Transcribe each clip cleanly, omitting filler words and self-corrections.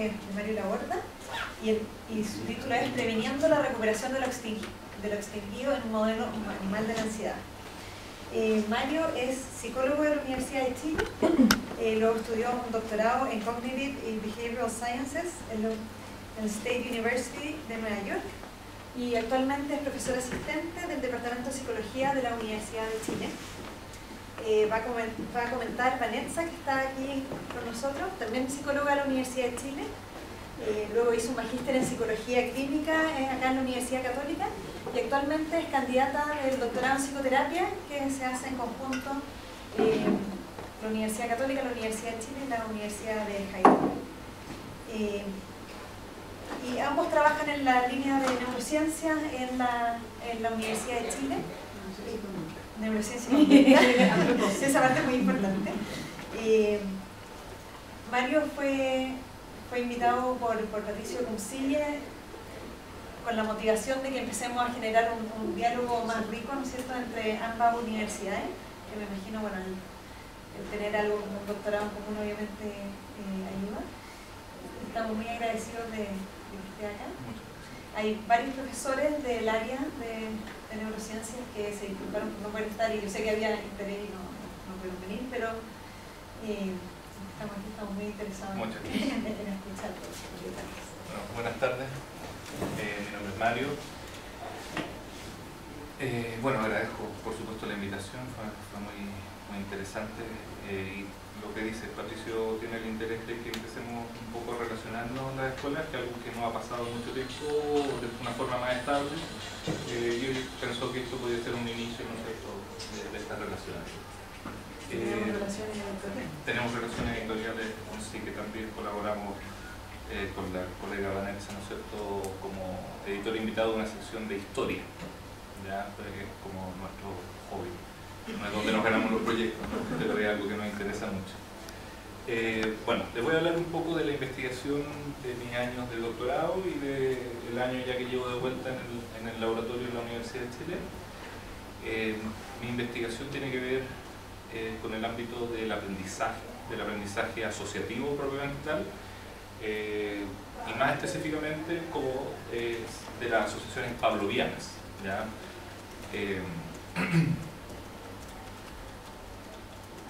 de Mario Laborda y su título es Previniendo la recuperación de lo extinguido en un modelo animal de la ansiedad. Mario es psicólogo de la Universidad de Chile, luego estudió un doctorado en Cognitive y Behavioral Sciences en la State University de Nueva York y actualmente es profesor asistente del Departamento de Psicología de la Universidad de Chile. Va a comentar Vanessa, que está aquí con nosotros, también psicóloga de la Universidad de Chile. Luego hizo un magíster en psicología clínica acá en la Universidad Católica y actualmente es candidata del doctorado en psicoterapia que se hace en conjunto la Universidad Católica, la Universidad de Chile y la Universidad de Heidelberg. Y ambos trabajan en la línea de neurociencia en la Universidad de Chile. Neurociencia y esa parte es muy importante. Mario fue invitado por Patricio Cuncille con la motivación de que empecemos a generar un diálogo más rico, ¿no es cierto?, entre ambas universidades, que me imagino, bueno, el tener algo como un doctorado en común obviamente ayuda. Estamos muy agradecidos de que esté acá. Hay varios profesores del área de neurociencias que se disculparon por no poder estar, y yo sé que había interés y no pudieron venir, pero estamos muy interesados en escuchar todos los detalles. Bueno, buenas tardes, mi nombre es Mario. Bueno, agradezco por supuesto la invitación, fue muy interesante, y lo que dice Patricio tiene el interés de que empecemos un poco a relacionarnos las escuelas, que es algo que no ha pasado mucho tiempo de una forma más estable, y yo pensó que esto podía ser un inicio, ¿no es cierto?, de estas relaciones. Tenemos relaciones editoriales con sí, que también colaboramos con la colega Vanessa, ¿no es cierto?, como editor invitado de una sección de historia, ya, que es como nuestro hobby, no es donde nos ganamos los proyectos, ¿no?, pero es algo que nos interesa mucho. Bueno, les voy a hablar un poco de la investigación de mis años de doctorado y del año ya que llevo de vuelta en el laboratorio de la Universidad de Chile. Mi investigación tiene que ver con el ámbito del aprendizaje asociativo propiamente tal, y más específicamente como de las asociaciones pavlovianas, ¿ya?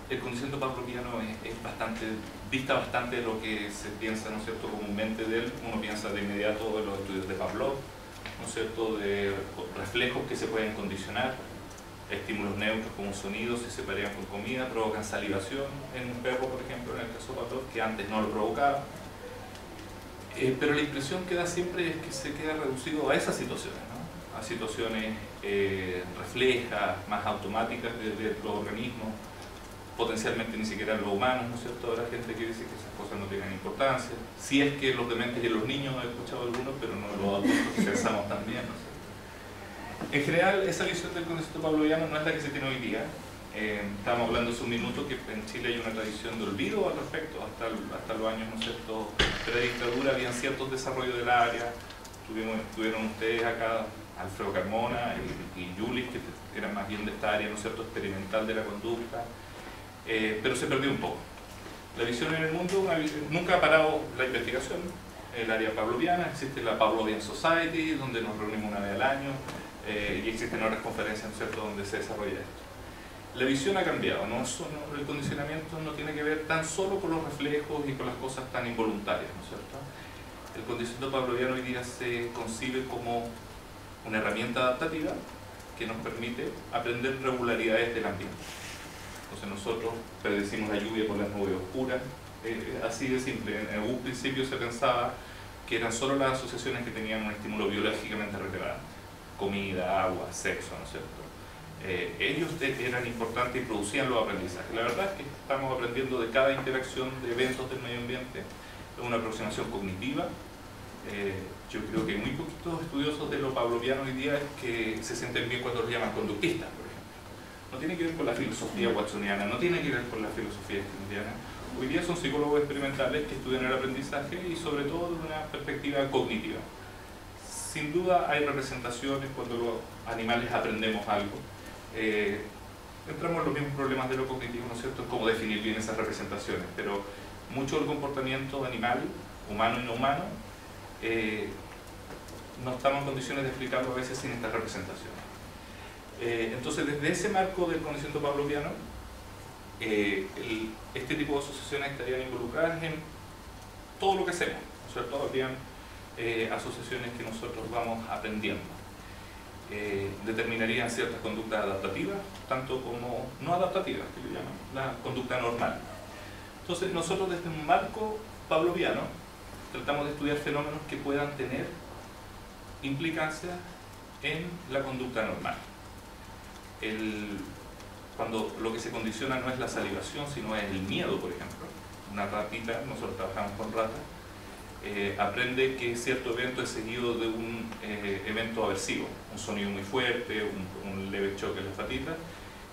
El conocimiento pavloviano dista bastante de lo que se piensa, ¿no es cierto?, comúnmente de él. Uno piensa de inmediato en los estudios de Pavlov, ¿no es cierto?, de reflejos que se pueden condicionar, estímulos neutros como sonidos, si se parean con comida, provocan salivación en un perro, por ejemplo, en el caso de Pavlov, que antes no lo provocaba. Pero la impresión que da siempre es que se queda reducido a esas situaciones, ¿no?, a situaciones reflejas, más automáticas de los organismos, potencialmente ni siquiera los humanos, ¿no es cierto? Habrá gente que dice que esas cosas no tengan importancia, si es que los dementes y los niños, he escuchado algunos, pero no los adultos que pensamos también, ¿no es cierto? En general, esa visión del concepto pavloviano no es la que se tiene hoy día. Estábamos hablando hace un minuto que en Chile hay una tradición de olvido al respecto, hasta los años, ¿no es cierto?, predictadura, habían ciertos desarrollos del área. Tuvieron ustedes acá Alfredo Carmona y Julis, que eran más bien de esta área, ¿no es cierto?, experimental de la conducta, pero se perdió un poco. La visión en el mundo nunca ha parado la investigación. El área pavloviana, existe la Pavlovian Society, donde nos reunimos una vez al año, y existen otras conferencias, ¿no es cierto?, donde se desarrolla esto. La visión ha cambiado, el condicionamiento no tiene que ver tan solo con los reflejos y con las cosas tan involuntarias, ¿no es cierto? El condicionamiento pavloviano hoy día se concibe como una herramienta adaptativa que nos permite aprender regularidades del ambiente. Entonces nosotros predecimos la lluvia por las nubes oscuras, así de simple. En algún principio se pensaba que eran solo las asociaciones que tenían un estímulo biológicamente relevante, comida, agua, sexo, ¿no es cierto? Ellos eran importantes y producían los aprendizajes. La verdad es que estamos aprendiendo de cada interacción de eventos del medio ambiente, es una aproximación cognitiva. Yo creo que muy poquitos estudiosos de lo pavloviano hoy día es que se sienten bien cuando los llaman conductistas, por ejemplo. No tiene que ver con la filosofía watsoniana, no tiene que ver con la filosofía skineriana. Hoy día son psicólogos experimentales que estudian el aprendizaje y sobre todo desde una perspectiva cognitiva. Sin duda hay representaciones cuando los animales aprendemos algo. Entramos en los mismos problemas de lo cognitivo, ¿no es cierto?, cómo definir bien esas representaciones, pero mucho del comportamiento animal humano y no humano, no estamos en condiciones de explicarlo a veces sin estas representaciones. Entonces, desde ese marco del conocimiento pavloviano, este tipo de asociaciones estarían involucradas en todo lo que hacemos, ¿no es cierto? Habrían asociaciones que nosotros vamos aprendiendo. Determinarían ciertas conductas adaptativas, tanto como no adaptativas, que le llaman la conducta normal. Entonces, nosotros desde un marco pavloviano tratamos de estudiar fenómenos que puedan tener implicancia en la conducta normal. Cuando lo que se condiciona no es la salivación, sino es el miedo, por ejemplo. Una ratita, nosotros trabajamos con ratas, aprende que cierto evento es seguido de un evento aversivo, un sonido muy fuerte, un leve choque en las patitas,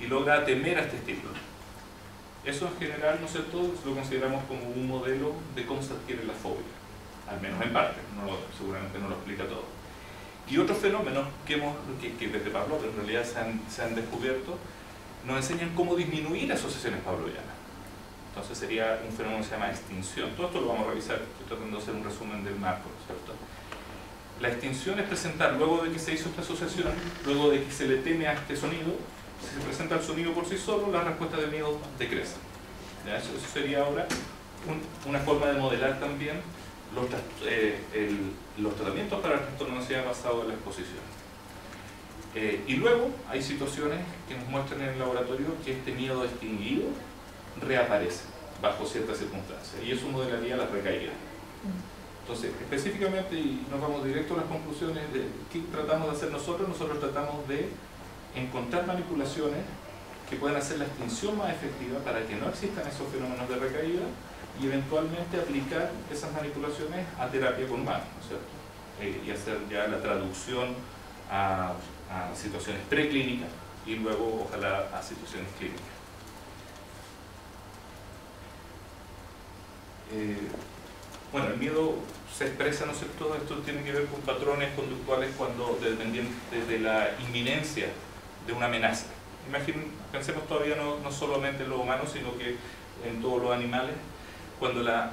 y logra temer a este estímulo. Eso en general, ¿no es cierto?, lo consideramos como un modelo de cómo se adquiere la fobia, al menos en parte, seguramente no lo explica todo. Y otros fenómenos que desde Pavlov en realidad se han descubierto, nos enseñan cómo disminuir asociaciones pavlovianas. Entonces sería un fenómeno que se llama extinción. Todo esto lo vamos a revisar, estoy tratando de hacer un resumen del marco, ¿cierto? La extinción es presentar, luego de que se hizo esta asociación, luego de que se le teme a este sonido, si se presenta el sonido por sí solo, la respuesta de miedo decrece. Eso sería ahora una forma de modelar también los tratamientos para el trastorno de ansiedad basado en la exposición. Y luego hay situaciones que nos muestran en el laboratorio que este miedo extinguido reaparece bajo ciertas circunstancias, y eso modelaría la recaída. Entonces, específicamente, y nos vamos directo a las conclusiones de qué tratamos de hacer nosotros tratamos de encontrar manipulaciones que puedan hacer la extinción más efectiva para que no existan esos fenómenos de recaída, y eventualmente aplicar esas manipulaciones a terapia con humanos, ¿no es cierto? Y hacer ya la traducción a situaciones preclínicas y luego ojalá a situaciones clínicas. Bueno, el miedo se expresa, ¿no es cierto? Esto tiene que ver con patrones conductuales cuando dependientes de la inminencia de una amenaza. Pensemos todavía no solamente en los humanos, sino que en todos los animales. Cuando la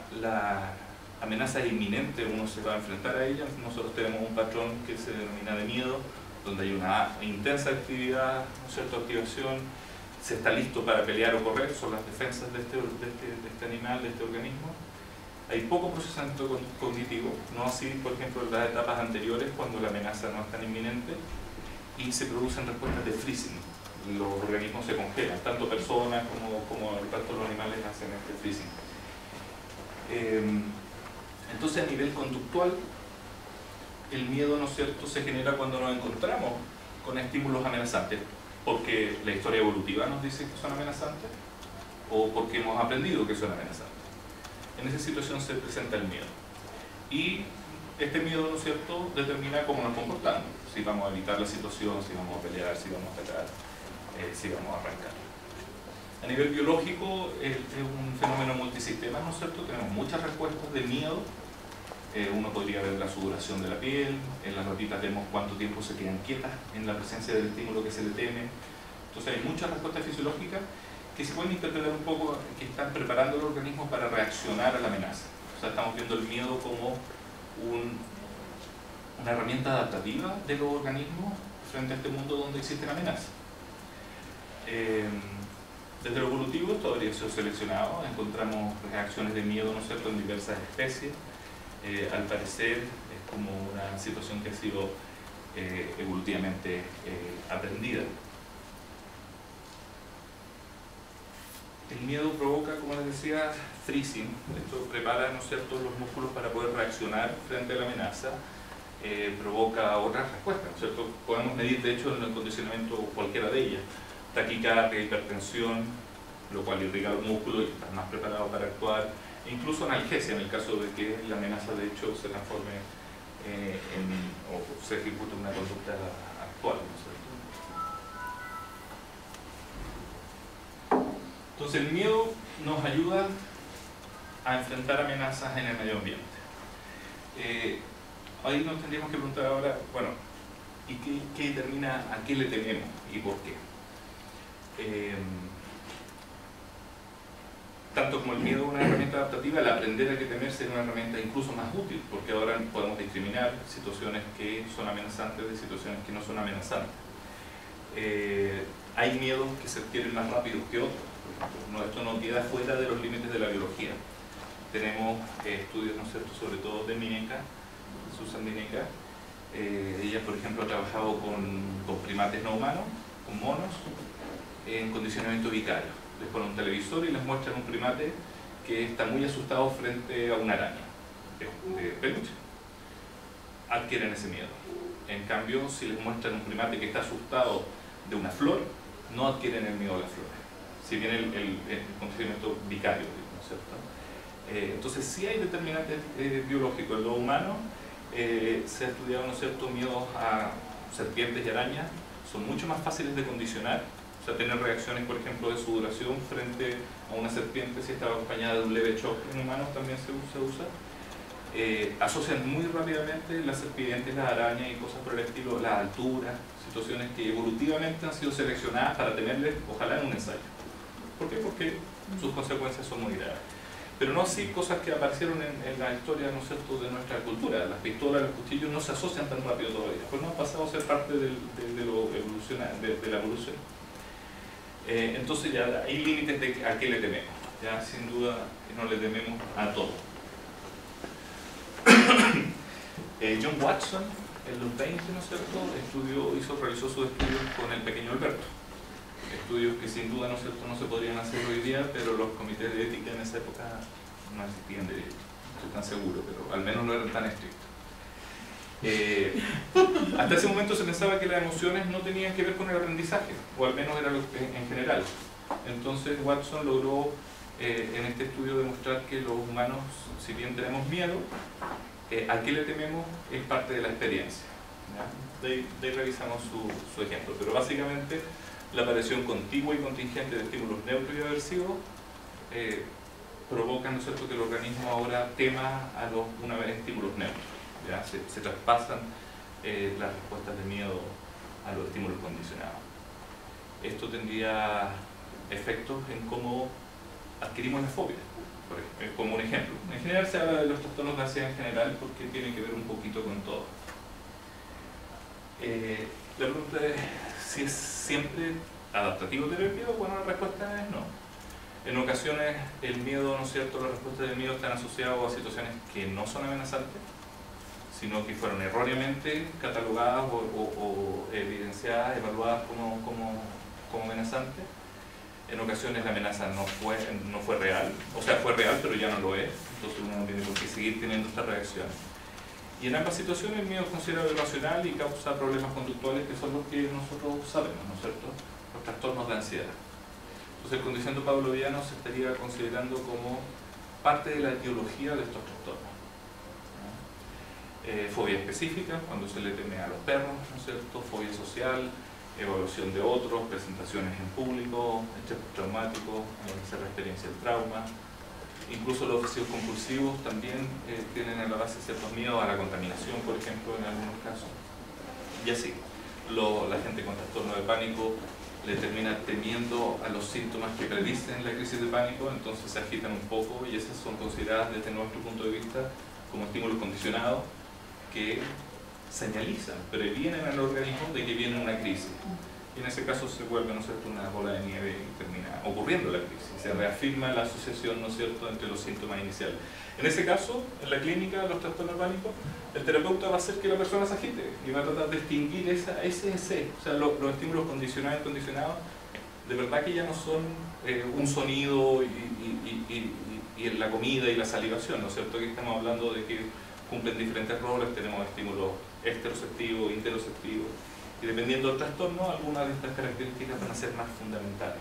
amenaza es inminente, uno se va a enfrentar a ella. Nosotros tenemos un patrón que se denomina de miedo, donde hay una intensa actividad, ¿no es cierto?, activación, se está listo para pelear o correr, son las defensas de este animal, de este organismo. Hay poco procesamiento cognitivo, no así, por ejemplo, en las etapas anteriores, cuando la amenaza no es tan inminente, y se producen respuestas de freezing. Los organismos se congelan, tanto personas como el resto de los animales hacen este freezing. Entonces, a nivel conductual, el miedo, ¿no es cierto?, se genera cuando nos encontramos con estímulos amenazantes, porque la historia evolutiva nos dice que son amenazantes, o porque hemos aprendido que son amenazantes. En esa situación se presenta el miedo. Y este miedo, ¿no es cierto?, determina cómo nos comportamos. Si vamos a evitar la situación, si vamos a pelear, si vamos a atacar, si vamos a arrancar. A nivel biológico es un fenómeno multisistema, ¿no es cierto? Tenemos muchas respuestas de miedo. Uno podría ver la sudoración de la piel, en las ratitas vemos cuánto tiempo se quedan quietas en la presencia del estímulo que se le teme. Entonces hay muchas respuestas fisiológicas que se pueden interpretar un poco, que están preparando el organismo para reaccionar a la amenaza. O sea, estamos viendo el miedo como una herramienta adaptativa de los organismos frente a este mundo donde existen amenazas. Desde lo evolutivo esto habría sido seleccionado, encontramos reacciones de miedo, ¿no es cierto?, en diversas especies. Al parecer es como una situación que ha sido evolutivamente aprendida. El miedo provoca, como les decía, freezing. Esto prepara, ¿no es cierto?, los músculos para poder reaccionar frente a la amenaza. Provoca otras respuestas, ¿no es cierto? Podemos medir, de hecho, en el condicionamiento cualquiera de ellas. Taquicardia, hipertensión, lo cual irriga los músculos y están más preparados para actuar. E incluso analgesia, en el caso de que la amenaza, de hecho, se transforme o se ejecute una conducta actual, ¿no es cierto? Entonces el miedo nos ayuda a enfrentar amenazas en el medio ambiente. Ahí nos tendríamos que preguntar ahora, bueno, ¿y qué determina a qué le tememos y por qué? tanto como el miedo es una herramienta adaptativa, el aprender a qué temer sería una herramienta incluso más útil, porque ahora podemos discriminar situaciones que son amenazantes de situaciones que no son amenazantes. Hay miedos que se adquieren más rápido que otros. No, esto no queda fuera de los límites de la biología. Tenemos estudios, ¿no es cierto?, sobre todo de Mineca, Susan Mineca. Ella, por ejemplo, ha trabajado con primates no humanos, con monos, en condicionamiento vicario. Les ponen un televisor y les muestran un primate que está muy asustado frente a una araña de peluche. Adquieren ese miedo. En cambio, si les muestran un primate que está asustado de una flor, no adquieren el miedo a las flores. Si bien el condicionamiento vicario, ¿no es cierto? Entonces, sí hay determinantes biológicos. En lo humano se ha estudiado, ¿no es cierto?, miedos a serpientes y arañas. Son mucho más fáciles de condicionar. O sea, tener reacciones, por ejemplo, de sudoración frente a una serpiente si estaba acompañada de un leve choque en humanos también se usa. Asocian muy rápidamente las serpientes, las arañas y cosas por el estilo, la altura, situaciones que evolutivamente han sido seleccionadas para tenerles, ojalá en un ensayo. ¿Por qué? Porque sus consecuencias son muy graves. Pero no así cosas que aparecieron en la historia, ¿no es cierto?, de nuestra cultura. Las pistolas, los cuchillos no se asocian tan rápido todavía, pues no han pasado a ser parte de la evolución. Entonces ya hay límites de a qué le tememos. Ya sin duda no le tememos a todo. John Watson, en los 20, ¿no es cierto?, realizó sus estudios con el pequeño Alberto. Estudios que sin duda, ¿no es cierto?, no se podrían hacer hoy día, pero los comités de ética en esa época no existían, estoy tan seguro, pero al menos no eran tan estrictos. Hasta ese momento se pensaba que las emociones no tenían que ver con el aprendizaje, o al menos era lo que, en general. Entonces Watson logró en este estudio demostrar que los humanos, si bien tenemos miedo, a qué le tememos es parte de la experiencia. De ahí revisamos su ejemplo, pero básicamente la aparición contigua y contingente de estímulos neutros y aversivos provoca, ¿no es cierto?, que el organismo ahora tema a una vez estímulos neutros. ¿Ya? Se traspasan las respuestas de miedo a los estímulos condicionados. Esto tendría efectos en cómo adquirimos la fobia, como un ejemplo. En general se habla de los trastornos de ansiedad en general porque tiene que ver un poquito con todo. La pregunta es si es siempre adaptativo tener miedo. Bueno, la respuesta es no. En ocasiones el miedo, ¿no es cierto?, las respuestas de miedo están asociadas a situaciones que no son amenazantes, sino que fueron erróneamente catalogadas o evidenciadas, evaluadas como amenazantes. En ocasiones la amenaza no fue real, o sea, fue real pero ya no lo es, entonces uno no tiene por qué seguir teniendo esta reacción. Y en ambas situaciones el miedo es considerado irracional y causa problemas conductuales que son los que nosotros sabemos, ¿no es cierto?, los trastornos de ansiedad. Entonces el condicionamiento pavloviano se estaría considerando como parte de la etiología de estos trastornos. Fobia específica, cuando se le teme a los perros, ¿no es cierto?, fobia social, evaluación de otros, presentaciones en público, estrés traumático, donde se experiencia el trauma. Incluso los obsesivos compulsivos también tienen en la base ciertos miedos a la contaminación, por ejemplo, en algunos casos. Y así, la gente con trastorno de pánico le termina temiendo a los síntomas que predicen la crisis de pánico, entonces se agitan un poco y esas son consideradas desde nuestro punto de vista como estímulos condicionados que señalizan, previenen al organismo de que viene una crisis. Y en ese caso se vuelve, ¿no es cierto?, una bola de nieve y termina ocurriendo la crisis. Se reafirma la asociación, ¿no es cierto?, entre los síntomas iniciales. En ese caso, en la clínica de los trastornos de pánico, el terapeuta va a hacer que la persona se agite y va a tratar de extinguir ese. O sea, los estímulos condicionados y condicionados, de verdad que ya no son un sonido y la comida y la salivación, ¿no es cierto?, que estamos hablando de que cumplen diferentes roles, tenemos estímulos esteroceptivos, interoceptivos, y dependiendo del trastorno, algunas de estas características van a ser más fundamentales.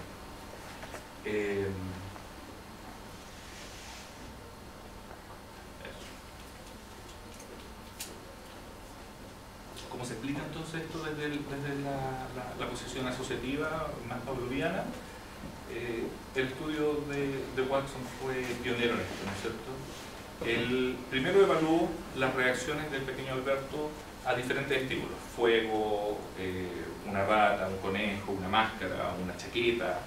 ¿Cómo se explica entonces esto desde la posición asociativa más pavloviana? El estudio de Watson fue pionero en esto, ¿no es cierto? El primero evaluó las reacciones del pequeño Alberto a diferentes estímulos: fuego, una rata, un conejo, una máscara, una chaqueta,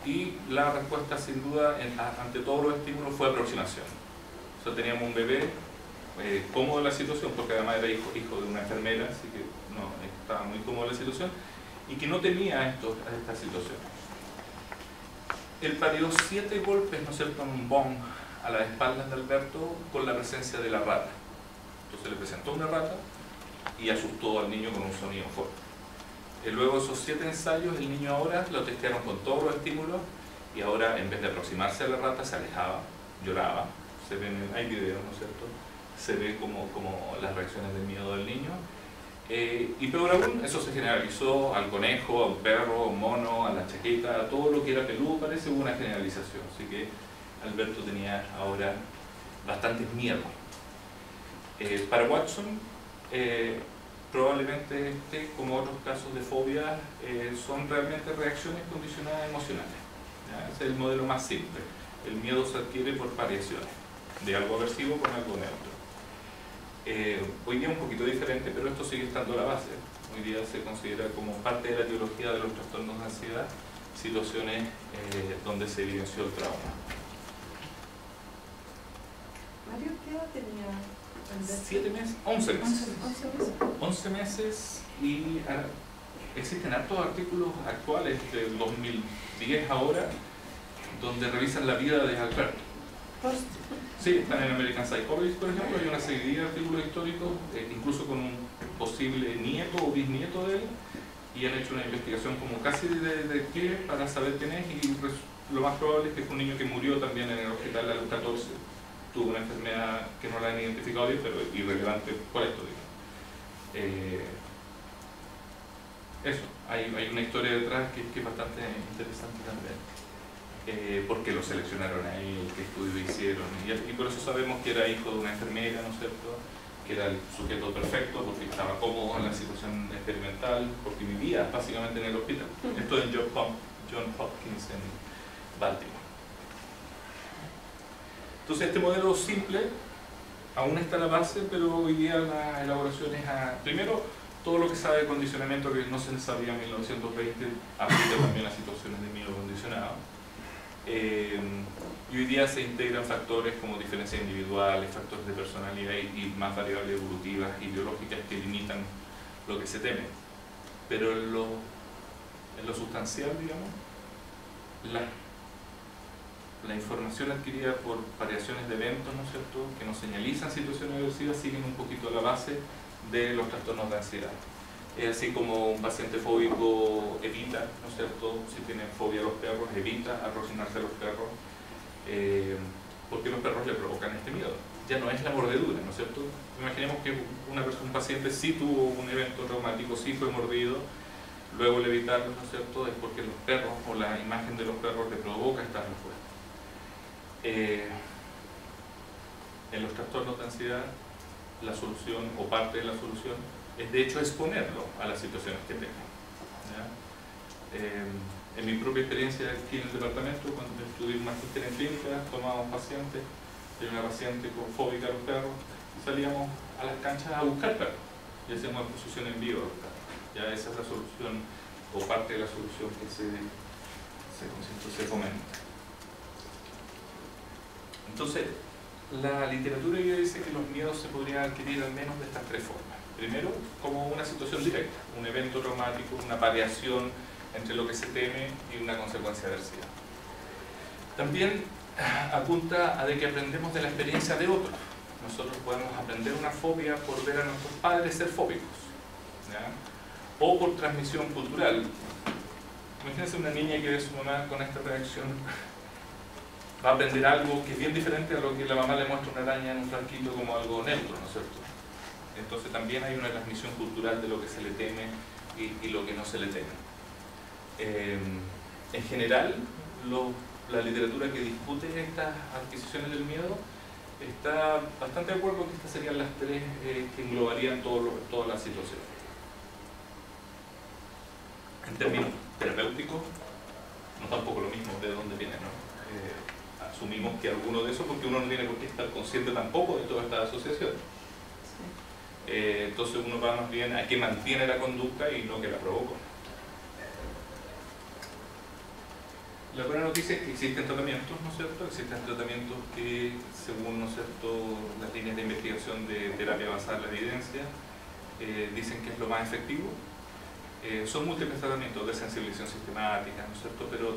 Y la respuesta, sin duda, ante todos los estímulos fue aproximación. O sea, teníamos un bebé cómodo en la situación, porque además era hijo de una enfermera, así que no, estaba muy cómodo en la situación, y que no temía esta situación. Él parió 7 golpes, ¿no es cierto?, en un bong a las espaldas de Alberto con la presencia de la rata. Entonces le presentó una rata y asustó al niño con un sonido fuerte. Luego de esos 7 ensayos, el niño ahora lo testearon con todos los estímulos y ahora, en vez de aproximarse a la rata, se alejaba, lloraba. Se ven, hay videos, ¿no es cierto? Se ve como las reacciones de miedo del niño. Y peor aún, eso se generalizó al conejo, a un perro, a un mono, a la chaqueta, a todo lo que era peludo, parece, hubo una generalización. Así que Alberto tenía ahora bastantes miedos. Para Watson, probablemente como otros casos de fobia, son realmente reacciones condicionadas emocionales. ¿Ya? Ese es el modelo más simple. El miedo se adquiere por variaciones, de algo aversivo con algo neutro. Hoy día un poquito diferente, pero esto sigue estando la base. Hoy día se considera como parte de la etiología de los trastornos de ansiedad, situaciones donde se evidenció el trauma. Mario, ¿qué edad tenía Alberto? 7 meses, 11 meses. 11 meses y existen hartos artículos actuales del 2010 ahora donde revisan la vida de Alberto. Sí, están en American Psychologist, por ejemplo, hay una serie de artículos históricos, incluso con un posible nieto o bisnieto de él, y han hecho una investigación como casi de qué para saber quién es, y lo más probable es que fue un niño que murió también en el hospital a los 14, tuvo una enfermedad que no la han identificado bien, pero irrelevante por esto, digamos. Eso, hay una historia detrás que es bastante interesante también. Por qué lo seleccionaron a él, qué estudios hicieron, y por eso sabemos que era hijo de una enfermera, ¿no es cierto?, que era el sujeto perfecto, porque estaba cómodo en la situación experimental, porque vivía básicamente en el hospital. Esto es en John Hopkins en Baltimore. Entonces este modelo simple aún está a la base, pero hoy día la elaboración es primero, todo lo que sabe de condicionamiento que no se sabía en 1920 aplica también a situaciones de miedo condicionado. Y hoy día se integran factores como diferencias individuales, factores de personalidad y más variables evolutivas y biológicas que limitan lo que se teme. Pero en lo sustancial, digamos, la información adquirida por variaciones de eventos, ¿no es cierto?, que nos señalizan situaciones aversivas, siguen un poquito a la base de los trastornos de ansiedad. Es así como un paciente fóbico evita, ¿no es cierto?, si tiene fobia a los perros, evita aproximarse a los perros, porque los perros le provocan este miedo. Ya no es la mordedura, ¿no es cierto? Imaginemos que un paciente sí tuvo un evento traumático, sí fue mordido, luego el evitarlo, ¿no es cierto?, es porque los perros o la imagen de los perros le provoca esta respuesta. En los trastornos de ansiedad, la solución o parte de la solución es de hecho exponerlo a las situaciones que tengan. En mi propia experiencia aquí en el departamento, cuando estudié un magíster en clínica, tomábamos pacientes, tenía una paciente con fóbica a los perros, y salíamos a las canchas a buscar perros y hacíamos exposición en vivo a los perros. Ya esa es la solución o parte de la solución que se fomenta. Entonces, la literatura hoy dice que los miedos se podrían adquirir al menos de estas 3 formas. Primero, como una situación directa, un evento traumático, una variación entre lo que se teme y una consecuencia aversiva. También apunta a de que aprendemos de la experiencia de otros. Nosotros podemos aprender una fobia por ver a nuestros padres ser fóbicos, ¿ya?, o por transmisión cultural. Imagínense una niña que ve a su mamá con esta reacción, va a aprender algo que es bien diferente a lo que la mamá le muestra una araña en un frasquito como algo neutro, ¿no es cierto? Entonces también hay una transmisión cultural de lo que se le teme y lo que no se le teme. En general, la literatura que discute estas adquisiciones del miedo está bastante de acuerdo que estas serían las 3 que englobarían todas las situaciones. En términos terapéuticos, no tampoco lo mismo de dónde viene, ¿no? Asumimos que alguno de esos, porque uno no tiene por qué estar consciente tampoco de todas estas asociaciones. Entonces uno va más bien a que mantiene la conducta y no que la provocó. La buena noticia es que existen tratamientos, ¿no es cierto? Existen tratamientos que, según, ¿no es cierto?, las líneas de investigación de terapia basada en la evidencia, dicen que es lo más efectivo. Son múltiples tratamientos de sensibilización sistemática, ¿no es cierto?, pero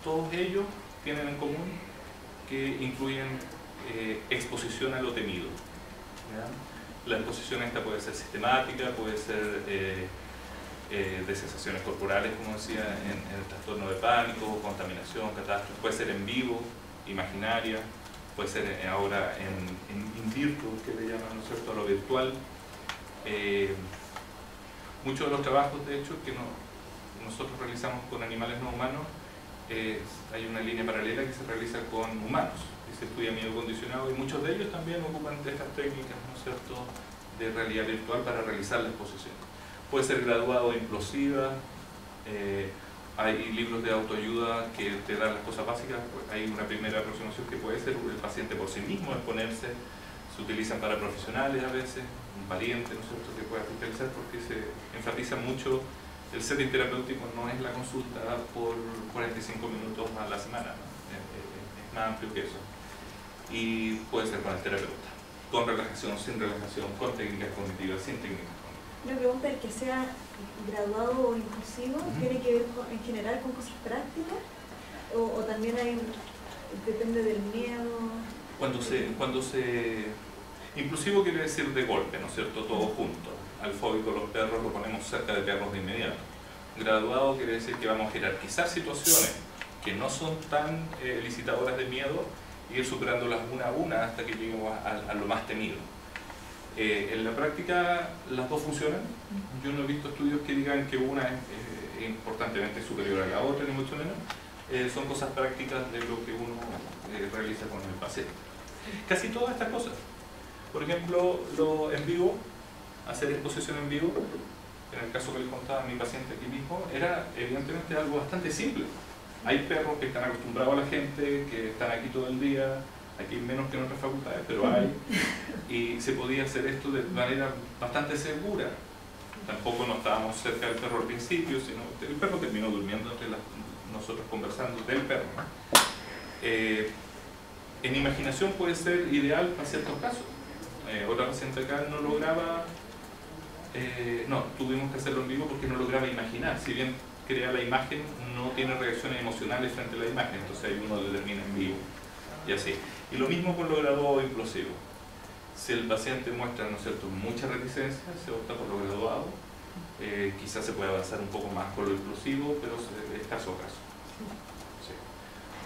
todos ellos tienen en común que incluyen exposición a lo temido, ¿ya? La exposición esta puede ser sistemática, puede ser de sensaciones corporales, como decía, en el trastorno de pánico, contaminación, catástrofe, puede ser en vivo, imaginaria, puede ser ahora en virtual, que le llaman, ¿no es cierto?, a lo virtual. Muchos de los trabajos, de hecho, que nosotros realizamos con animales no humanos, hay una línea paralela que se realiza con humanos y se estudia miedo condicionado, y muchos de ellos también ocupan estas técnicas, ¿no es cierto?, de realidad virtual para realizar la exposición. Puede ser graduada o implosiva, hay libros de autoayuda que te dan las cosas básicas. Hay una primera aproximación que puede ser el paciente por sí mismo exponerse, se utilizan para profesionales a veces, un pariente, ¿no es cierto?, que pueda utilizar, porque se enfatiza mucho el setting terapéutico, no es la consulta por 45 minutos a la semana, ¿no? Es más amplio que eso. Y puede ser con el terapeuta, con relajación, sin relajación, con técnicas cognitivas, sin técnicas cognitivas. Una pregunta, el que sea graduado o inclusivo, ¿tiene que ver en general con cosas prácticas? ¿O también depende del miedo? Inclusivo quiere decir de golpe, ¿no es cierto?, todo junto. Al fóbico, los perros, lo ponemos cerca de perros de inmediato. Graduado quiere decir que vamos a jerarquizar situaciones que no son tan elicitadoras de miedo y ir superándolas una a una hasta que lleguemos a lo más temido. En la práctica las dos funcionan. Yo no he visto estudios que digan que una es importantemente superior a la otra, ni mucho menos. Son cosas prácticas de lo que uno realiza con el paciente. Casi todas estas cosas. Por ejemplo, lo en vivo, hacer exposición en vivo, en el caso que les contaba a mi paciente aquí mismo, era evidentemente algo bastante simple. Hay perros que están acostumbrados a la gente, que están aquí todo el día. Aquí menos que en otras facultades, pero hay, y se podía hacer esto de manera bastante segura. Tampoco no estábamos cerca del perro al principio, sino el perro terminó durmiendo entre nosotros conversando del perro, ¿no? En imaginación puede ser ideal para ciertos casos. Otra paciente acá no lograba, tuvimos que hacerlo en vivo porque no lograba imaginar. Si bien crea la imagen, no tiene reacciones emocionales frente a la imagen, entonces ahí uno determina en vivo. Y así. Y lo mismo con lo graduado o implosivo. Si el paciente muestra, ¿no es cierto?, mucha reticencia, se opta por lo graduado. Quizás se puede avanzar un poco más con lo implosivo, pero es caso a caso. Sí.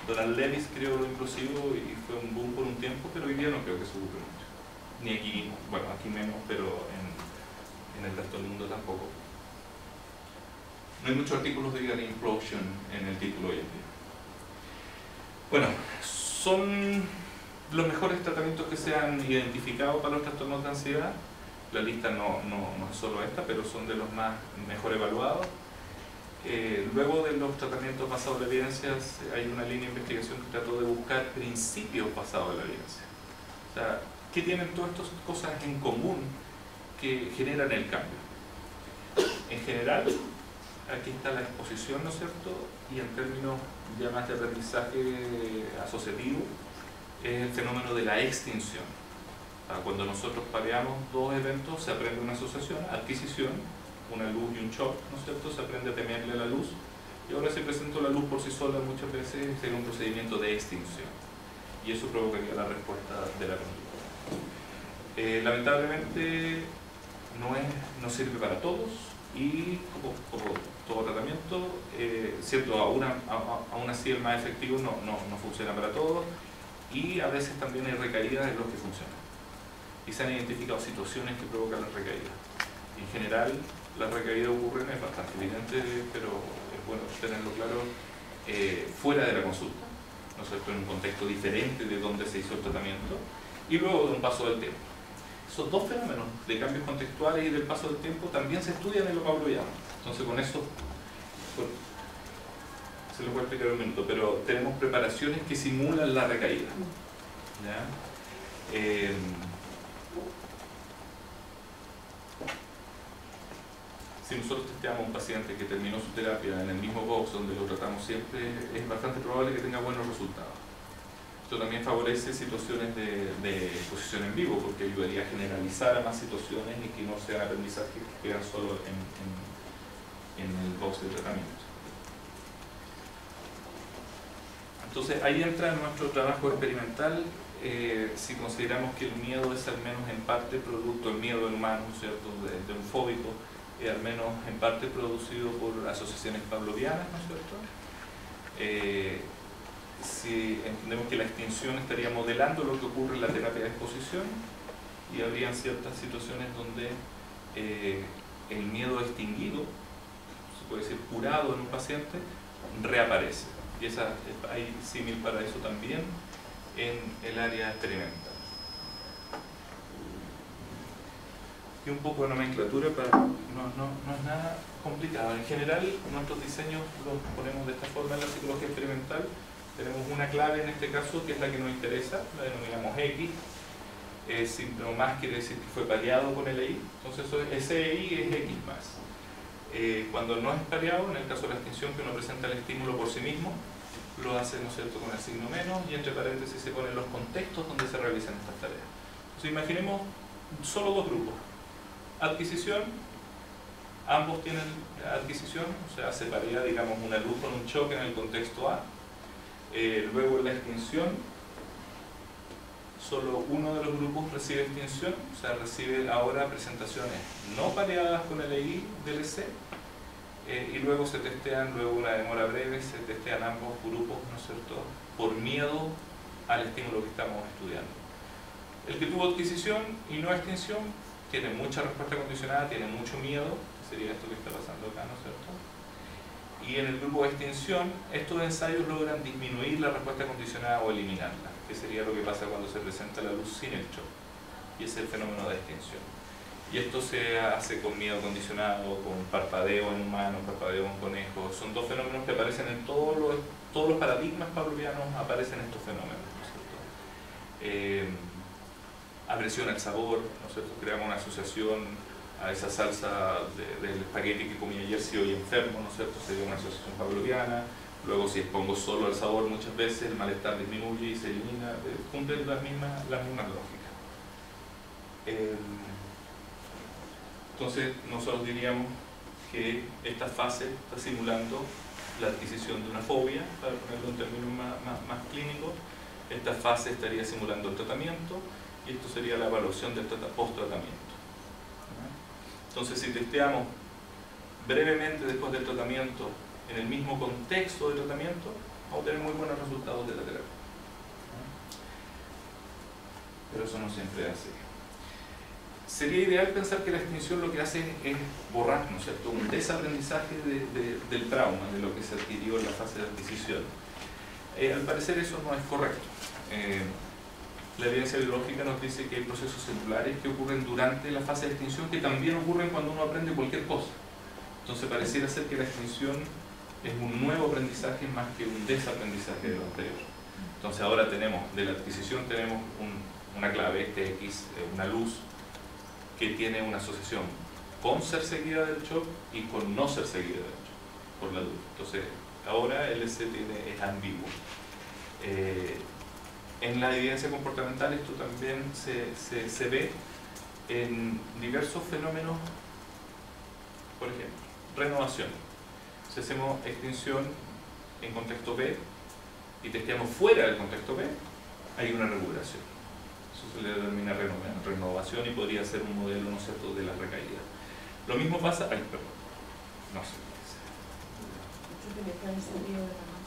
Donald Lewis creó lo implosivo y fue un boom por un tiempo, pero hoy día no creo que se ocupe mucho. Ni aquí, bueno, aquí menos, pero en el resto del mundo tampoco. No hay muchos artículos de Gun Implosion en el título hoy en día. Bueno, son los mejores tratamientos que se han identificado para los trastornos de ansiedad. La lista no es solo esta, pero son de los más mejor evaluados. Luego de los tratamientos basados en la evidencia, hay una línea de investigación que trató de buscar principios basados en la evidencia. O sea, ¿qué tienen todas estas cosas en común que generan el cambio? En general, aquí está la exposición, ¿no es cierto? Y en términos ya más de aprendizaje asociativo, es el fenómeno de la extinción. Cuando nosotros pareamos dos eventos, se aprende una asociación, adquisición, una luz y un shock, ¿no es cierto? Se aprende a temerle a la luz, y ahora se presentó la luz por sí sola muchas veces en un procedimiento de extinción, y eso provocaría la respuesta de la conducta. Lamentablemente no sirve para todos, y como todo tratamiento, cierto, aún así el más efectivo no funciona para todos, y a veces también hay recaídas en los que funcionan. Y se han identificado situaciones que provocan las recaídas. En general, las recaídas ocurren, es bastante evidente, pero es bueno tenerlo claro fuera de la consulta, ¿no es cierto?, en un contexto diferente de donde se hizo el tratamiento, y luego de un paso del tiempo. Esos dos fenómenos de cambios contextuales y del paso del tiempo también se estudian en lo pavloviano. Entonces con eso, se lo voy a explicar en un minuto, pero tenemos preparaciones que simulan la recaída. ¿Ya? Si nosotros testeamos a un paciente que terminó su terapia en el mismo box donde lo tratamos siempre, es bastante probable que tenga buenos resultados. Esto también favorece situaciones de exposición en vivo, porque ayudaría a generalizar a más situaciones y que no sean aprendizajes que quedan solo en el box de tratamiento. Entonces ahí entra nuestro trabajo experimental. Si consideramos que el miedo es al menos en parte producto, el miedo del humano, ¿cierto?, de un fóbico, al menos en parte producido por asociaciones pavlovianas, ¿no es cierto? Si entendemos que la extinción estaría modelando lo que ocurre en la terapia de exposición, y habrían ciertas situaciones donde el miedo extinguido, se puede decir curado en un paciente, reaparece. Y hay símil para eso también en el área experimental. Y un poco de nomenclatura, no es nada complicado. En general, nuestros diseños los ponemos de esta forma en la psicología experimental. Tenemos una clave en este caso, que es la que nos interesa, la denominamos X. Síntoma más quiere decir que fue pareado con el EI, entonces ese EI es X más. Cuando no es pareado, en el caso de la extinción, que uno presenta el estímulo por sí mismo, lo hace, ¿no es cierto?, con el signo menos, y entre paréntesis se ponen los contextos donde se realizan estas tareas. Entonces imaginemos solo dos grupos. Adquisición, ambos tienen adquisición, o sea, se paría, digamos, una luz con un choque en el contexto A. Luego en la extinción, solo uno de los grupos recibe extinción, o sea, recibe ahora presentaciones no pareadas con el EI del EC, y luego se testean, luego una demora breve, se testean ambos grupos, ¿no es cierto?, por miedo al estímulo que estamos estudiando. El que tuvo adquisición y no extinción tiene mucha respuesta condicionada, tiene mucho miedo, que sería esto que está pasando acá, ¿no es cierto? Y en el grupo de extinción, estos ensayos logran disminuir la respuesta condicionada o eliminarla, que sería lo que pasa cuando se presenta la luz sin el shock, y es el fenómeno de extinción. Y esto se hace con miedo condicionado, con parpadeo en humano, parpadeo en conejo. Son dos fenómenos que aparecen en todos los paradigmas pavlovianos, aparecen estos fenómenos, ¿no es cierto? Aversión al sabor, ¿no es cierto? Creamos una asociación a esa salsa del espagueti que comí ayer, si hoy enfermo, ¿no es cierto?, sería una asociación pavloviana. Luego, si expongo solo al sabor muchas veces, el malestar disminuye y se elimina, cumplen las mismas lógicas. Entonces, nosotros diríamos que esta fase está simulando la adquisición de una fobia, para ponerlo en términos más clínicos. Esta fase estaría simulando el tratamiento, y esto sería la evaluación del post-tratamiento. Entonces, si testeamos brevemente después del tratamiento en el mismo contexto de tratamiento, vamos a tener muy buenos resultados de la terapia. Pero eso no siempre es así. Sería ideal pensar que la extinción lo que hace es borrar, ¿no es cierto?, un desaprendizaje del trauma, de lo que se adquirió en la fase de adquisición. Al parecer eso no es correcto. La evidencia biológica nos dice que hay procesos celulares que ocurren durante la fase de extinción, que también ocurren cuando uno aprende cualquier cosa. Entonces pareciera ser que la extinción es un nuevo aprendizaje más que un desaprendizaje de lo anterior. Entonces ahora tenemos, de la adquisición tenemos una clave, este X, una luz, que tiene una asociación con ser seguida del shock y con no ser seguida del shock por la luz. Entonces ahora el EC es ambiguo. En la evidencia comportamental esto también se ve en diversos fenómenos. Por ejemplo, renovación. Si hacemos extinción en contexto B y testeamos fuera del contexto B, hay una recuperación. Eso se le denomina renovación y podría ser un modelo, ¿no es cierto?, de la recaída. Lo mismo pasa... Ay, perdón. No sé.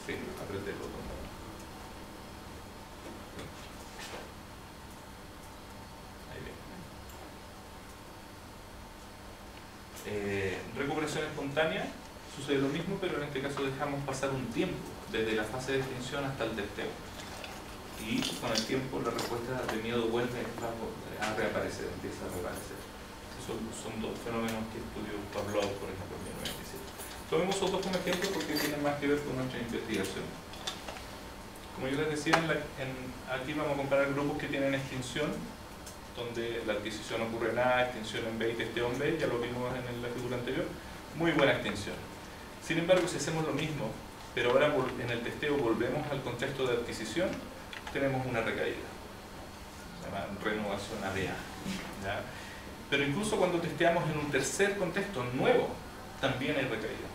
Sí, apreté el botón. Recuperación espontánea, sucede lo mismo, pero en este caso dejamos pasar un tiempo desde la fase de extinción hasta el testeo, y con el tiempo la respuesta de miedo vuelve a reaparecer, empieza a reaparecer. Son dos fenómenos que estudió Pavlov, por ejemplo, en 1997. Tomemos otros como ejemplo porque tienen más que ver con nuestra investigación. Como yo les decía, aquí vamos a comparar grupos que tienen extinción donde la adquisición ocurre en A, extinción en B y testeo en B, ya lo vimos en la figura anterior, muy buena extinción. Sin embargo, si hacemos lo mismo, pero ahora en el testeo volvemos al contexto de adquisición, tenemos una recaída. Se llama renovación ADA. ¿Ya? Pero incluso cuando testeamos en un tercer contexto nuevo, también hay recaída.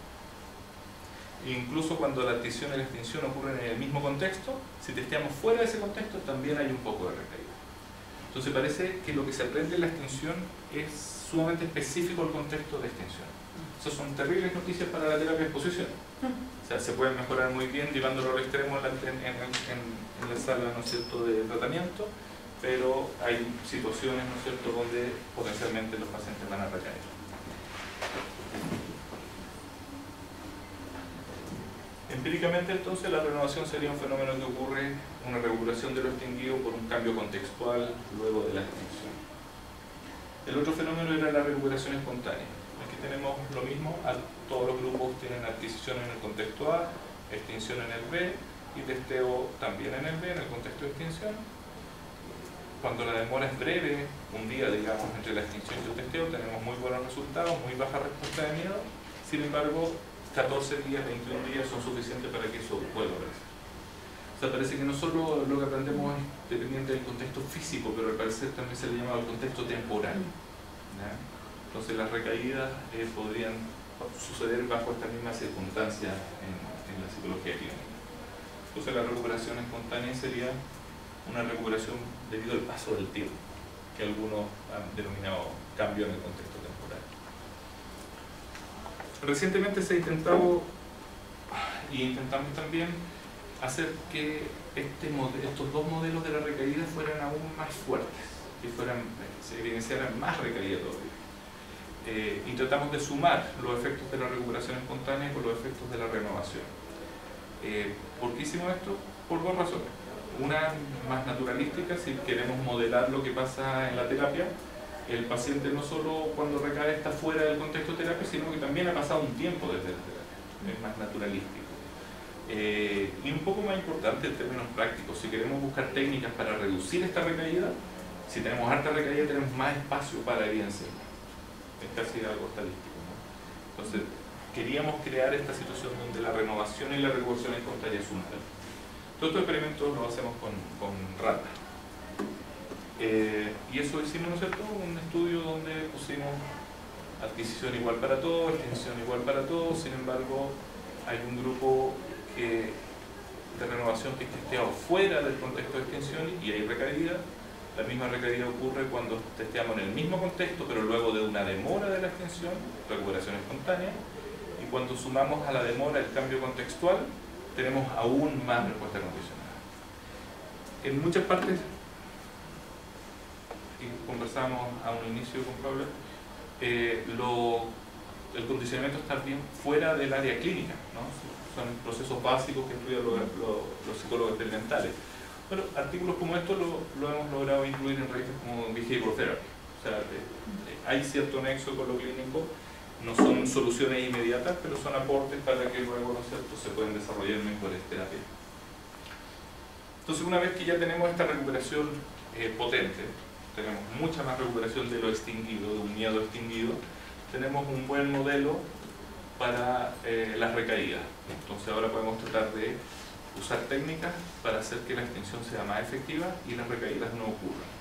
Incluso cuando la adquisición y la extinción ocurren en el mismo contexto, si testeamos fuera de ese contexto, también hay un poco de recaída. Entonces parece que lo que se aprende en la extinción es sumamente específico al contexto de extinción. Esas son terribles noticias para la terapia de exposición. O sea, se pueden mejorar muy bien llevándolo al extremo en la sala, ¿no es cierto?, de tratamiento, pero hay situaciones, ¿no es cierto?, donde potencialmente los pacientes van a recaer. Empíricamente, entonces, la renovación sería un fenómeno que ocurre, una recuperación de lo extinguido por un cambio contextual luego de la extinción. El otro fenómeno era la recuperación espontánea. Aquí tenemos lo mismo, todos los grupos tienen adquisición en el contexto A, extinción en el B y testeo también en el B, en el contexto de extinción. Cuando la demora es breve, un día, digamos, entre la extinción y el testeo, tenemos muy buenos resultados, muy baja respuesta de miedo. Sin embargo, 14 días, 21 días son suficientes para que eso vuelva a aparecer. O sea, parece que no solo lo que aprendemos es dependiente del contexto físico, pero al parecer también se le llama el contexto temporal. ¿Ya? Entonces las recaídas podrían suceder bajo esta misma circunstancia en la psicología clínica. Entonces la recuperación espontánea sería una recuperación debido al paso del tiempo, que algunos han denominado cambio en el contexto temporal. Recientemente se ha intentado, y intentamos también, hacer que estos dos modelos de la recaída fueran aún más fuertes, que se evidenciaran más recaída todavía. Y tratamos de sumar los efectos de la recuperación espontánea con los efectos de la renovación. ¿Por qué hicimos esto? Por dos razones. Una más naturalística, si queremos modelar lo que pasa en la terapia, el paciente no solo cuando recae está fuera del contexto de terapia, sino que también ha pasado un tiempo desde la terapia. Es más naturalístico. Y un poco más importante en términos prácticos, si queremos buscar técnicas para reducir esta recaída, si tenemos harta recaída tenemos más espacio para evidencia. Es casi algo estadístico, ¿no? Entonces, queríamos crear esta situación donde la renovación y la recuperación espontánea es una. Todos estos experimentos los hacemos con ratas. Y eso hicimos, ¿no es cierto?, un estudio donde pusimos adquisición igual para todos, extinción igual para todos. Sin embargo, hay un grupo de renovación que es testeado fuera del contexto de extinción y hay recaída. La misma recaída ocurre cuando testeamos en el mismo contexto, pero luego de una demora de la extinción, recuperación espontánea, y cuando sumamos a la demora el cambio contextual, tenemos aún más respuesta condicionada. En muchas partes, y conversamos a un inicio con Pablo, el condicionamiento está bien fuera del área clínica, ¿no? Son procesos básicos que estudian los psicólogos experimentales. Bueno, artículos como estos lo hemos logrado incluir en revistas como Behavioral Therapy. O sea, hay cierto nexo con lo clínico, no son soluciones inmediatas, pero son aportes para que luego, ¿no es cierto?, se pueden desarrollar mejores terapias. Entonces, una vez que ya tenemos esta recuperación potente, tenemos mucha más recuperación de lo extinguido, de un miedo extinguido, tenemos un buen modelo para las recaídas. Entonces ahora podemos tratar de usar técnicas para hacer que la extinción sea más efectiva y las recaídas no ocurran.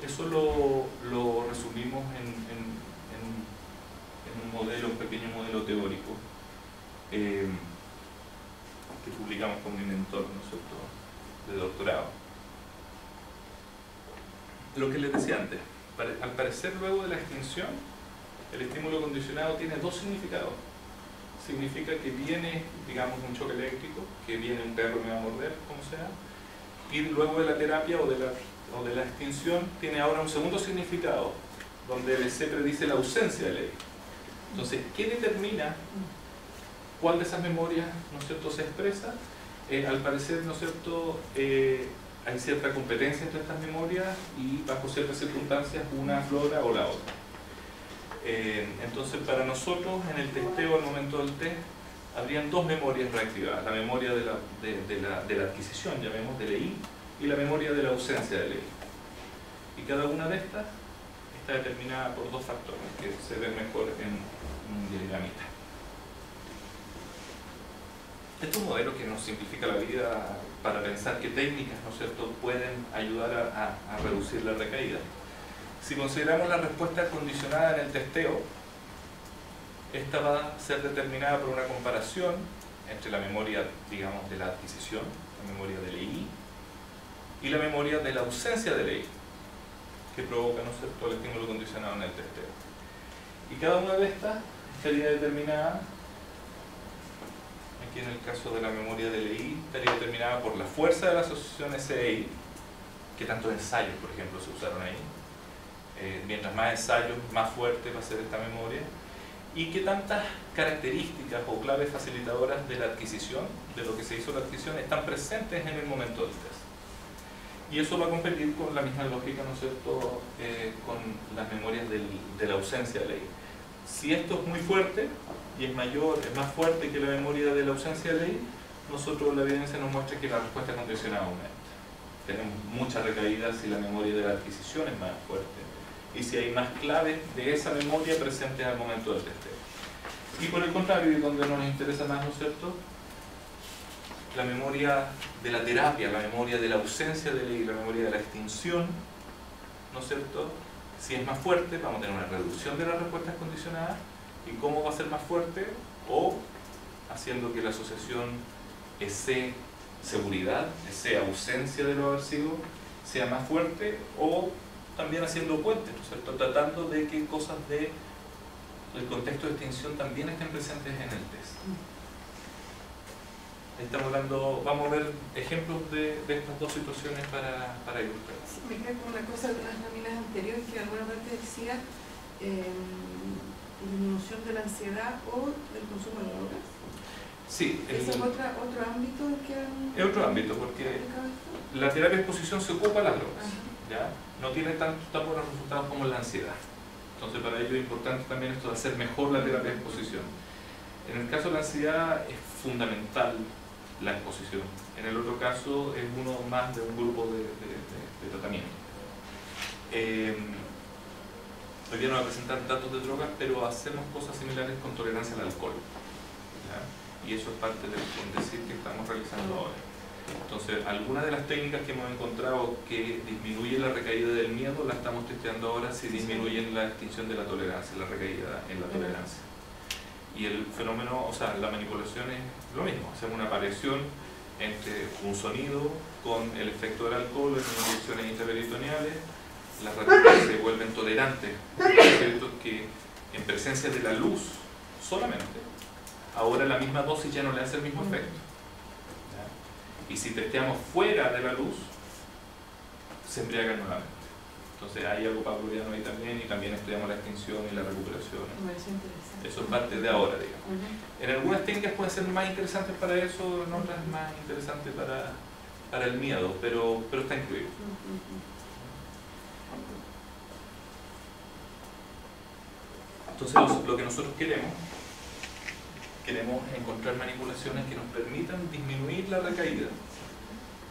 Eso lo resumimos en un modelo, un pequeño modelo teórico que publicamos con mi mentor, ¿no es cierto?, de doctorado. Lo que les decía antes, al parecer luego de la extinción, el estímulo condicionado tiene dos significados. Significa que viene, digamos, un choque eléctrico, que viene un perro me va a morder, como sea, y luego de la terapia o de la extinción tiene ahora un segundo significado, donde se predice la ausencia de ley. Entonces, ¿qué determina cuál de esas memorias, ¿no es cierto?, se expresa? Al parecer, ¿no es cierto?, hay cierta competencia entre estas memorias y bajo ciertas circunstancias una aflora o la otra. Entonces, para nosotros, en el testeo, al momento del test, habrían dos memorias reactivadas: la memoria de la adquisición, llamemos de ley, y la memoria de la ausencia de ley. Y cada una de estas está determinada por dos factores que se ven mejor en un diagramita. Este es un modelo que nos simplifica la vida para pensar qué técnicas, ¿no es cierto?, pueden ayudar a reducir la recaída. Si consideramos la respuesta condicionada en el testeo, esta va a ser determinada por una comparación entre la memoria, digamos, de la adquisición, la memoria de LI, y la memoria de la ausencia de LI, que provoca, ¿no es cierto?, el estímulo condicionado en el testeo. Y cada una de estas estaría determinada, aquí en el caso de la memoria de LI, estaría determinada por la fuerza de la asociación SEI, que tantos ensayos, por ejemplo, se usaron ahí. Mientras más ensayos, más fuerte va a ser esta memoria, y qué tantas características o claves facilitadoras de la adquisición, de lo que se hizo la adquisición, están presentes en el momento del test. Y eso va a competir con la misma lógica, ¿no es cierto?, con las memorias de la ausencia de ley. Si esto es muy fuerte y es mayor, es más fuerte que la memoria de la ausencia de ley, nosotros la evidencia nos muestra que la respuesta condicionada aumenta. Tenemos mucha recaída si la memoria de la adquisición es más fuerte y si hay más claves de esa memoria presentes al momento del testeo. Y por el contrario, donde nos interesa más, ¿no es cierto?, la memoria de la terapia, la memoria de la ausencia de ley, la memoria de la extinción, ¿no es cierto?, si es más fuerte, vamos a tener una reducción de las respuestas condicionadas. ¿Y cómo va a ser más fuerte? O haciendo que la asociación EC seguridad, EC ausencia de lo aversivo, sea más fuerte, o también haciendo puentes, ¿no es cierto?, tratando de que cosas del contexto de extinción también estén presentes en el test. Ahí estamos hablando, vamos a ver ejemplos de estas dos situaciones para ilustrar. Sí, me queda con una cosa de unas láminas anteriores que en alguna parte decía disminución de la ansiedad o del consumo de drogas. Sí. ¿Ese es otro ámbito que es otro ámbito, porque la terapia de exposición se ocupa de las drogas, ¿ya? No tiene tan buenos resultados como la ansiedad. Entonces para ello es importante también esto de hacer mejor la terapia de exposición. En el caso de la ansiedad es fundamental la exposición. En el otro caso es uno más de un grupo de tratamiento. Hoy día no voy a presentar datos de drogas, pero hacemos cosas similares con tolerancia al alcohol, ¿ya? Y eso es parte del decir que estamos realizando ahora. Entonces, algunas de las técnicas que hemos encontrado que disminuyen la recaída del miedo, las estamos testeando ahora si disminuyen la extinción de la tolerancia, la recaída en la tolerancia. Y el fenómeno, o sea, la manipulación es lo mismo, hacemos una variación entre un sonido con el efecto del alcohol en inyecciones intraperitoneales, las ratitas se vuelven tolerantes, ¿cierto?, que en presencia de la luz solamente, ahora la misma dosis ya no le hace el mismo efecto. ¿Ya? Y si testeamos fuera de la luz, se embriagan nuevamente. Entonces hay algo pavloviano ahí también, y también estudiamos la extinción y la recuperación. Eso es parte de ahora, digamos. En algunas técnicas pueden ser más interesantes para eso, en otras más interesantes para el miedo, pero está incluido. Entonces lo que nosotros queremos encontrar manipulaciones que nos permitan disminuir la recaída.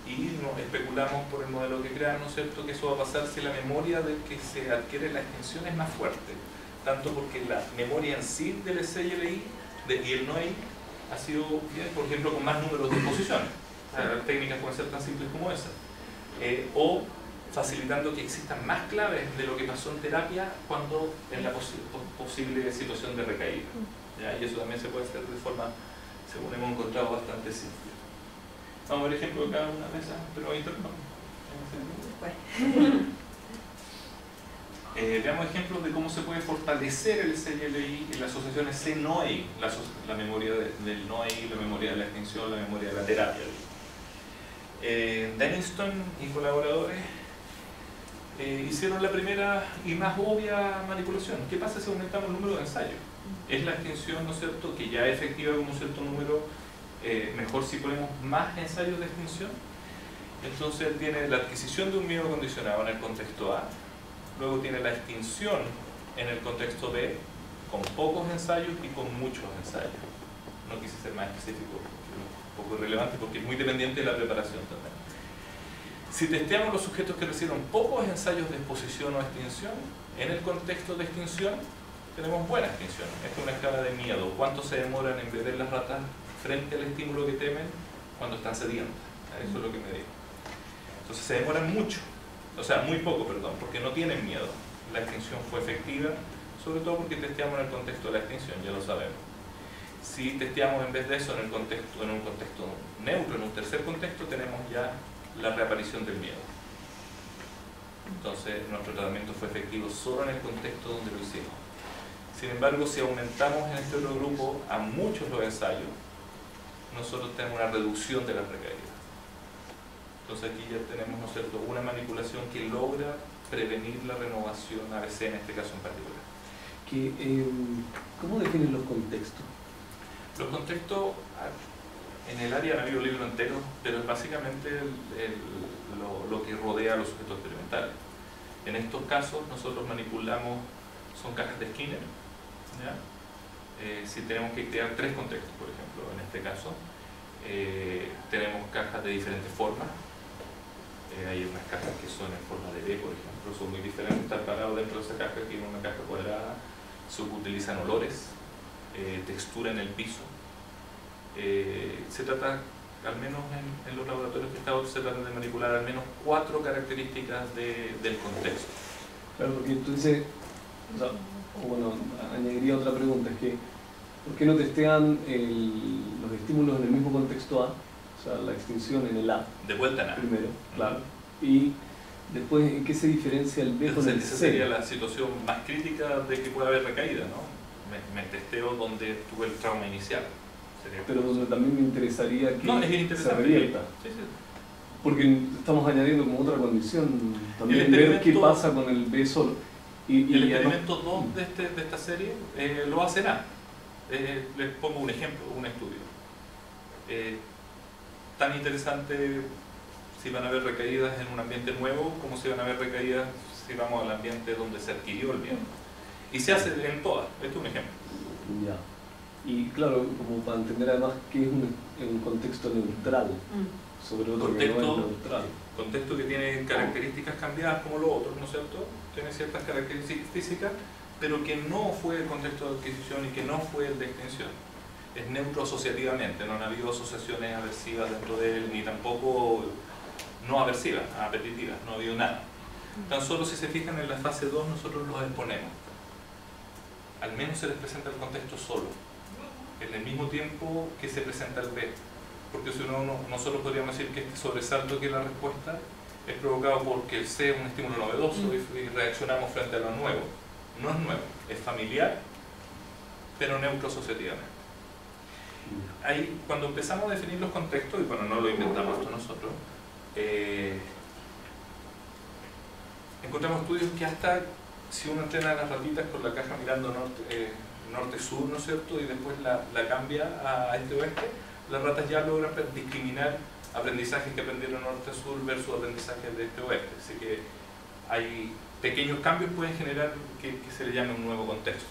Y nos especulamos por el modelo que crean, ¿no es cierto?, que eso va a pasar si la memoria de que se adquiere la extinción es más fuerte, tanto porque la memoria en sí del SLI y el NOI ha sido, por ejemplo, con más números de exposiciones. Las técnicas pueden ser tan simples como esas. O facilitando que existan más claves de lo que pasó en terapia cuando en la posible situación de recaída. ¿Ya? Y eso también se puede hacer de forma, según hemos encontrado, bastante simple. Vamos a ver ejemplos de cada una de esas, pero veamos ejemplos de cómo se puede fortalecer el SLI y la asociación C-NOEI, la memoria del NOEI, la memoria de la extinción, la memoria de la terapia. Denniston y colaboradores hicieron la primera y más obvia manipulación. ¿Qué pasa si aumentamos el número de ensayos? Es la extinción, ¿no es cierto?, que ya es efectiva con un cierto número. Mejor si ponemos más ensayos de extinción. Entonces tiene la adquisición de un miedo condicionado en el contexto A, luego tiene la extinción en el contexto B, con pocos ensayos y con muchos ensayos. No quise ser más específico, un poco irrelevante porque es muy dependiente de la preparación también. Si testeamos los sujetos que recibieron pocos ensayos de exposición o extinción, en el contexto de extinción tenemos buena extinción. Esta es una escala de miedo. ¿Cuánto se demoran en beber las ratas frente al estímulo que temen cuando están sedientas? Eso es lo que me digo. Entonces se demoran mucho, o sea, muy poco, perdón, porque no tienen miedo. La extinción fue efectiva, sobre todo porque testeamos en el contexto de la extinción, ya lo sabemos. Si testeamos en vez de eso en un contexto neutro, en un tercer contexto, tenemos ya la reaparición del miedo. Entonces nuestro tratamiento fue efectivo solo en el contexto donde lo hicimos. Sin embargo, si aumentamos en este otro grupo a muchos los ensayos, nosotros tenemos una reducción de las recaídas. Entonces aquí ya tenemos, ¿no es cierto?, una manipulación que logra prevenir la renovación ABC en este caso en particular. ¿Cómo definen los contextos? Los contextos, en el área no hay un libro entero, pero es básicamente lo que rodea a los sujetos experimentales. En estos casos nosotros manipulamos, son cajas de Skinner, ¿ya? Si tenemos que crear 3 contextos, por ejemplo, en este caso, tenemos cajas de diferentes formas. Hay unas cajas que son en forma de B, por ejemplo, son muy diferentes. Estar parado dentro de esa caja, que es una caja cuadrada, se utilizan olores, textura en el piso. Se trata, al menos en los laboratorios que he estado, se trata de manipular al menos 4 características del contexto. Claro, porque tú dices, o sea, bueno, añadiría otra pregunta, es que ¿por qué no testean los estímulos en el mismo contexto A? O sea, la extinción en el A. De vuelta en A. Primero, claro. Y después, ¿en qué se diferencia el B con el C? Esa sería la situación más crítica de que pueda haber recaída, ¿no? Me testeo donde tuve el trauma inicial. Pero donde también me interesaría que no, es se revierta. Sí, sí. Porque estamos añadiendo como otra condición también ver qué pasa con el B solo. Y el experimento 2 de esta serie lo hace A. Les pongo un ejemplo, un estudio. Tan interesante si van a haber recaídas en un ambiente nuevo como si van a haber recaídas si vamos al ambiente donde se adquirió el miedo. Y se hace en todas. Este es un ejemplo. Ya. Y claro, como para entender además que es un contexto neutral sobre otro que no es neutral. Contexto que tiene características cambiadas como los otros, ¿no es cierto? Tiene ciertas características físicas, pero que no fue el contexto de adquisición y que no fue el de extensión. Es neutro asociativamente, no han habido asociaciones aversivas dentro de él, ni tampoco no aversivas, apetitivas, no ha habido nada. Tan solo si se fijan en la fase 2 nosotros los exponemos. Al menos se les presenta el contexto solo, en el mismo tiempo que se presenta el B. Porque si nosotros podríamos decir que este sobresalto que es la respuesta es provocado porque el C es un estímulo novedoso y reaccionamos frente a lo nuevo. No es nuevo, es familiar, pero neutro asociativamente. Ahí, cuando empezamos a definir los contextos, y bueno, no lo inventamos esto nosotros, encontramos estudios que hasta si uno entrena a las ratitas con la caja mirando norte-sur, ¿no es cierto?, y después la cambia a este-oeste, las ratas ya logran discriminar aprendizajes que aprendieron norte-sur versus aprendizajes de este-oeste. Así que hay pequeños cambios que pueden generar que se le llame un nuevo contexto.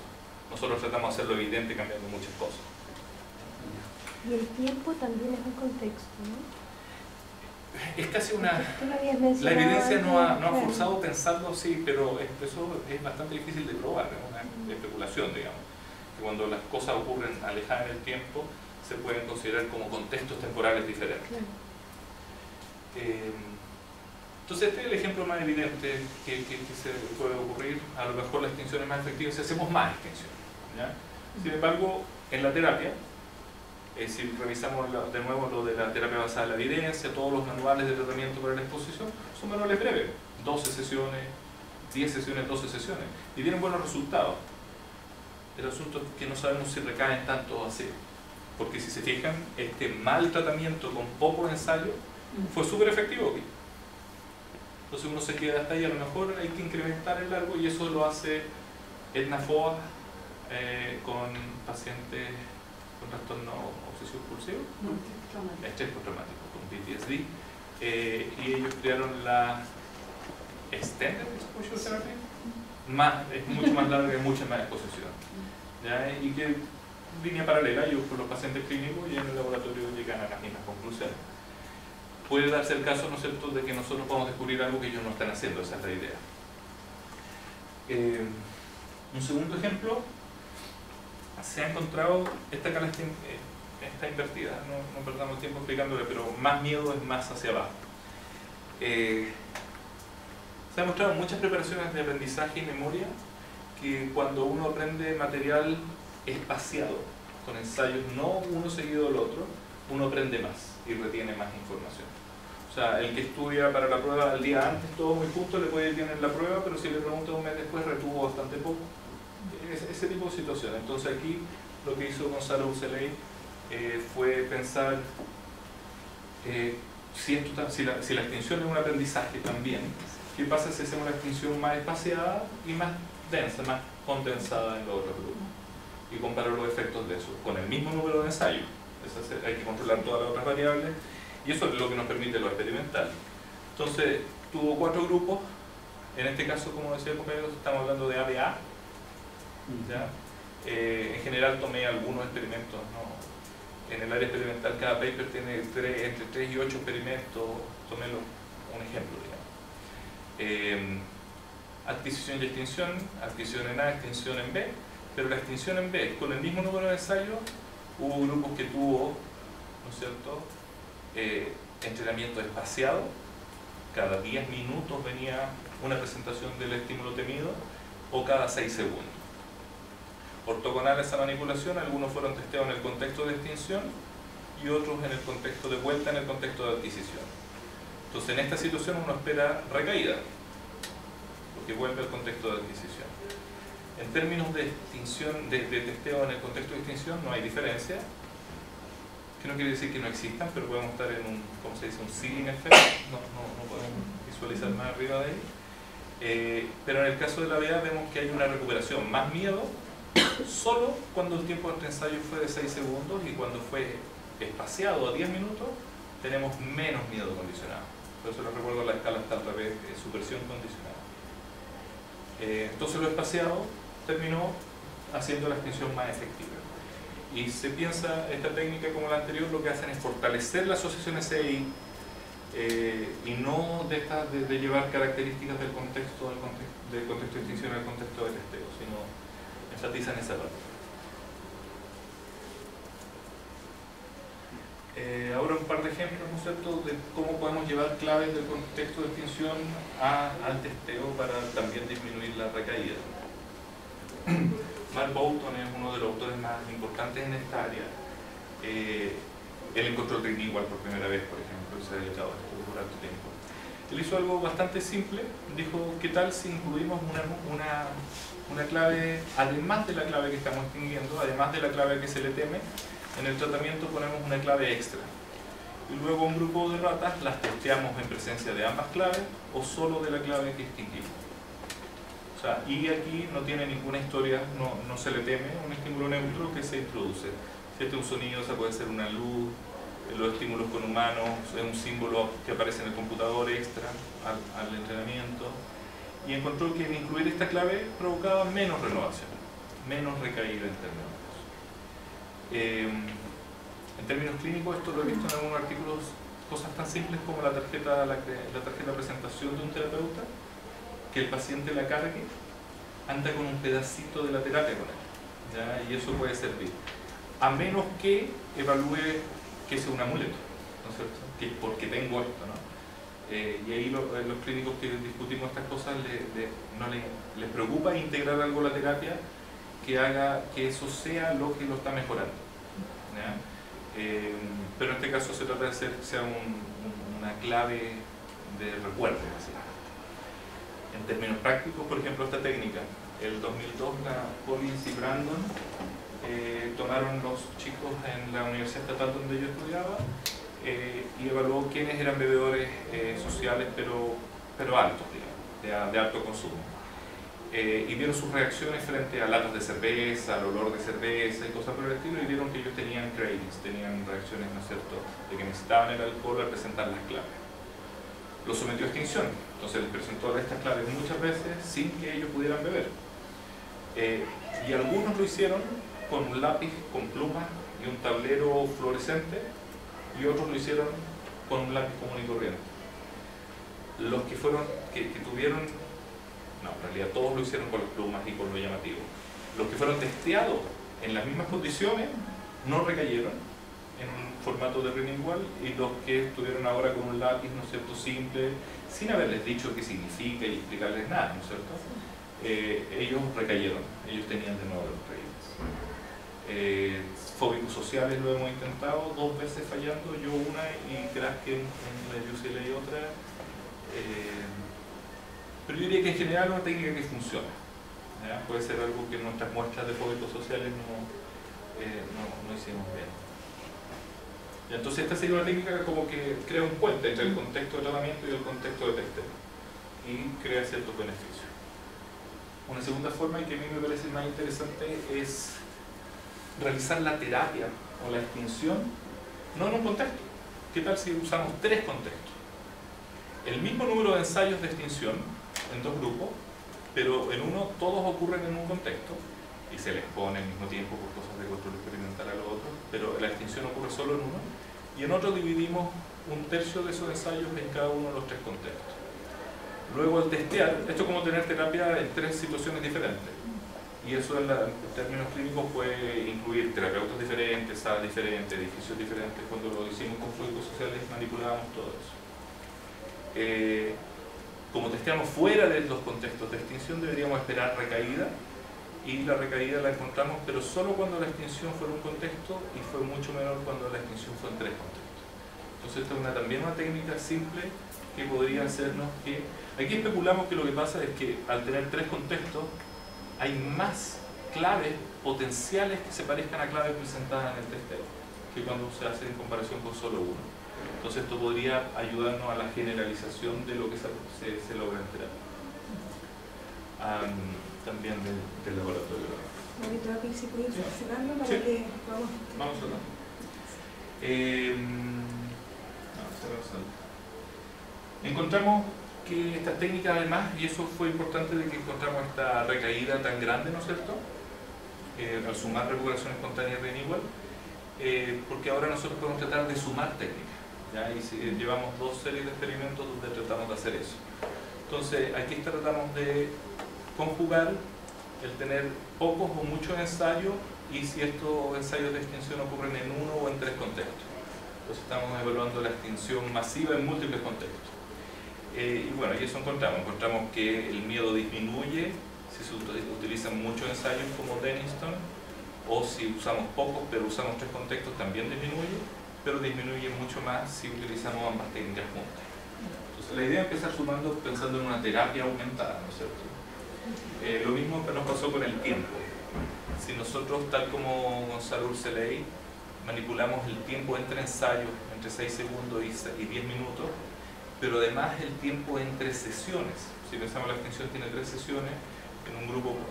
Nosotros tratamos de hacerlo evidente cambiando muchas cosas. Y el tiempo también es un contexto, ¿no? Es casi una... La evidencia no ha forzado pensarlo así, pero eso es bastante difícil de probar, es una especulación, digamos. Que cuando las cosas ocurren alejadas en el tiempo, se pueden considerar como contextos temporales diferentes. Claro. Entonces este es el ejemplo más evidente que se puede ocurrir. A lo mejor la extinción es más efectiva si hacemos más extinción, ¿ya? Sin embargo, en la terapia, si revisamos de nuevo lo de la terapia basada en la evidencia, todos los manuales de tratamiento para la exposición son manuales breves, 12 sesiones, 10 sesiones, 12 sesiones, y tienen buenos resultados. El asunto es que no sabemos si recaen tanto así, porque si se fijan, este mal tratamiento con poco ensayo fue súper efectivo aquí. Entonces uno se queda hasta ahí, a lo mejor hay que incrementar el largo, y eso lo hace Edna Foa con pacientes con trastorno obsesivo compulsivo, estrés postraumático, con PTSD, y ellos crearon la Extended Exposure Therapy, es mucho más larga y mucha más exposición, ¿ya? Y que línea paralela, ellos con los pacientes clínicos y en el laboratorio llegan a las mismas conclusiones. puede darse el caso, ¿no es cierto?, de que nosotros podamos descubrir algo que ellos no están haciendo. Esa es la idea. Un segundo ejemplo, se ha encontrado, esta escala está invertida, no perdamos tiempo explicándole, pero más miedo es más hacia abajo. Se han mostrado muchas preparaciones de aprendizaje y memoria que cuando uno aprende material espaciado, con ensayos no uno seguido del otro, uno aprende más y retiene más información. O sea, el que estudia para la prueba el día antes, todo muy justo, le puede ir bien en la prueba, pero si le pregunta un mes después, retuvo bastante poco. Ese tipo de situación. Entonces aquí lo que hizo Gonzalo Ucelay fue pensar si la extinción es un aprendizaje también, ¿qué pasa si hacemos la extinción más espaciada y más densa, más condensada en los otros grupos? Y comparar los efectos de eso con el mismo número de ensayos. Hay que controlar todas las otras variables y eso es lo que nos permite lo experimental. Entonces tuvo 4 grupos. En este caso, como decía el compañero, estamos hablando de ABA. ¿Ya? En general tomé algunos experimentos, ¿no? En el área experimental cada paper tiene entre 3 y 8 experimentos. Tomé un ejemplo, digamos. Adquisición y extinción, adquisición en A, extinción en B, pero la extinción en B, con el mismo número de ensayos, hubo grupos que tuvo, ¿no es cierto?, entrenamiento espaciado. Cada 10 minutos venía una presentación del estímulo temido, o cada 6 segundos. Ortogonal esa manipulación, algunos fueron testeados en el contexto de extinción y otros en el contexto de vuelta, en el contexto de adquisición. Entonces en esta situación uno espera recaída, porque vuelve al contexto de adquisición. En términos de extinción, de testeo en el contexto de extinción, no hay diferencia, que no quiere decir que no existan, pero podemos estar en un, ¿cómo se dice?, un ceiling effect, no podemos visualizar más arriba de ahí. Pero en el caso de la BA vemos que hay una recuperación, más miedo, solo cuando el tiempo de ensayo fue de 6 segundos y cuando fue espaciado a 10 minutos tenemos menos miedo condicionado. Por eso les recuerdo, la escala está al revés, subversión condicionada. Entonces lo espaciado terminó haciendo la extinción más efectiva. Y se piensa, esta técnica como la anterior lo que hacen es fortalecer la asociación SI y no de llevar características del contexto de extinción al contexto de testeo, sino enfatizan esa parte. Ahora un par de ejemplos, ¿no es cierto?, de cómo podemos llevar claves del contexto de extinción al testeo para también disminuir la recaída. Mark Bolton es uno de los autores más importantes en esta área. Él encontró el ring igual por primera vez, por ejemplo, y se ha dedicado a esto por harto tiempo. Él hizo algo bastante simple, dijo, ¿qué tal si incluimos una clave, además de la clave que estamos extinguiendo, además de la clave que se le teme, en el tratamiento ponemos una clave extra? Y luego un grupo de ratas las testeamos en presencia de ambas claves o solo de la clave que extinguimos. O sea, y aquí no tiene ninguna historia, no se le teme, un estímulo neutro que se introduce. Si este es un sonido, o sea, puede ser una luz, los estímulos con humanos, es un símbolo que aparece en el computador extra al entrenamiento. Y encontró que incluir esta clave provocaba menos renovación, menos recaída en términos. En términos clínicos, esto lo he visto en algunos artículos, cosas tan simples como la tarjeta de presentación de un terapeuta, que el paciente la cargue, anda con un pedacito de la terapia con él, ¿ya? Y eso puede servir, a menos que evalúe que sea un amuleto, ¿no es cierto?, que porque tengo esto, ¿no? Y ahí los clínicos que discutimos estas cosas les preocupa integrar algo a la terapia que haga que eso sea lo que lo está mejorando, ¿ya? Pero en este caso se trata de sea una clave de recuerdo, básicamente. En términos prácticos, por ejemplo, esta técnica, el 2002 la Collins y Brandon tomaron los chicos en la universidad estatal donde yo estudiaba y evaluó quiénes eran bebedores sociales pero altos, digamos, de alto consumo. Y vieron sus reacciones frente a latas de cerveza, al olor de cerveza y cosas por el estilo, y vieron que ellos tenían cravings, tenían reacciones, ¿no es cierto?, de que necesitaban el alcohol al presentar las claves. Lo sometió a extinción, entonces les presentó estas claves muchas veces sin que ellos pudieran beber. Y algunos lo hicieron con un lápiz, con plumas y un tablero fluorescente, y otros lo hicieron con un lápiz común y corriente. Los que tuvieron, no, en realidad todos lo hicieron con las plumas y con lo llamativo. Los que fueron testeados en las mismas condiciones no recayeron en un formato de Renewal, y los que estuvieron ahora con un lápiz, ¿no es cierto?, simple, sin haberles dicho qué significa y explicarles nada, ¿no es cierto?, ellos recayeron, ellos tenían de nuevo los recaídas. Fóbicos sociales lo hemos intentado 2 veces fallando, yo una y Krasken en la UCLA otra, pero yo diría que en general es una técnica que funciona, ¿ya? Puede ser algo que en nuestras muestras de fóbicos sociales no hicimos bien. Y entonces esta sería una técnica como que crea un puente entre el contexto de tratamiento y el contexto de testeo y crea ciertos beneficios. Una segunda forma, y que a mí me parece más interesante, es realizar la terapia o la extinción no en un contexto. ¿Qué tal si usamos 3 contextos? El mismo número de ensayos de extinción en 2 grupos, pero en uno todos ocurren en un contexto y se les pone al mismo tiempo por cosas de control experimental a los otros, pero la extinción ocurre solo en uno, y en otro dividimos 1/3 de esos ensayos en cada uno de los 3 contextos. Luego al testear, esto es como tener terapia en 3 situaciones diferentes, y eso en términos clínicos puede incluir terapeutas diferentes, salas diferentes, edificios diferentes. Cuando lo hicimos con fluidos sociales manipulábamos todo eso. Como testeamos fuera de los contextos de extinción, deberíamos esperar recaída, y la recaída la encontramos, pero solo cuando la extinción fue en un contexto, y fue mucho menor cuando la extinción fue en 3 contextos. Entonces esta es también una técnica simple que podría hacernos que... Aquí especulamos que lo que pasa es que al tener 3 contextos hay más claves potenciales que se parezcan a claves presentadas en el testeo que cuando se hace en comparación con solo uno. Entonces esto podría ayudarnos a la generalización de lo que se logra en terapia. También del laboratorio. Ahorita, si puedes cerrarlo para Sí. que vamos. Vamos a encontramos que estas técnicas además, y eso fue importante de que encontramos esta recaída tan grande, ¿no es cierto?, al sumar recuperación espontánea y renewal, porque ahora nosotros podemos tratar de sumar técnicas, ¿ya? Y llevamos 2 series de experimentos donde tratamos de hacer eso. Entonces aquí tratamos de conjugar el tener pocos o muchos ensayos, y si estos ensayos de extinción ocurren en 1 o en 3 contextos. Entonces estamos evaluando la extinción masiva en múltiples contextos. Y bueno, y eso encontramos que el miedo disminuye si se utilizan muchos ensayos como Denniston, o si usamos pocos pero usamos 3 contextos también disminuye, pero disminuye mucho más si utilizamos ambas técnicas juntas. Entonces la idea es empezar sumando pensando en una terapia aumentada, ¿no es cierto? Lo mismo que nos pasó con el tiempo. Si nosotros, tal como Gonzalo Urseley, manipulamos el tiempo entre ensayos, entre 6 segundos y 10 minutos, pero además el tiempo entre sesiones. Si pensamos la extinción tiene 3 sesiones,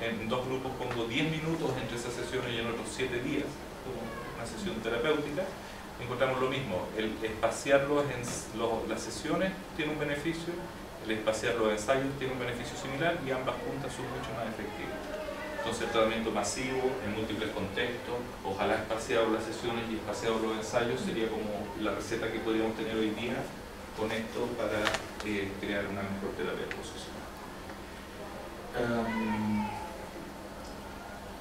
en 2 grupos pongo 10 minutos entre esas sesiones y en otros 7 días, como una sesión terapéutica, encontramos lo mismo. El espaciarlos en las sesiones tiene un beneficio, el espaciar los ensayos tiene un beneficio similar, y ambas juntas son mucho más efectivas. Entonces el tratamiento masivo en múltiples contextos, ojalá espaciado las sesiones y espaciado los ensayos, sería como la receta que podríamos tener hoy día con esto para crear una mejor terapia posicional.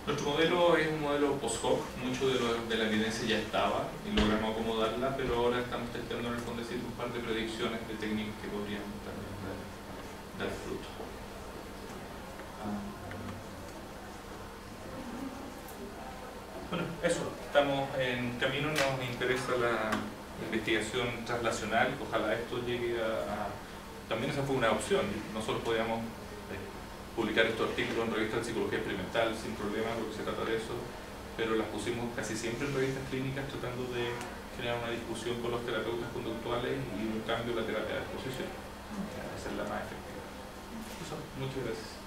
Nuestro modelo es un modelo post-hoc, mucho de la evidencia ya estaba y logramos acomodarla, pero ahora estamos testeando en el Fondecito un par de predicciones de técnicas que podrían también dar fruto. Bueno, eso, estamos en camino, nos interesa la investigación translacional, ojalá esto llegue también esa fue una opción, nosotros podíamos publicar estos artículos en revistas de psicología experimental sin problema, porque se trata de eso, pero las pusimos casi siempre en revistas clínicas tratando de generar una discusión con los terapeutas conductuales y un cambio en la terapia de exposición. Esa es la más efectiva. Eso, muchas gracias.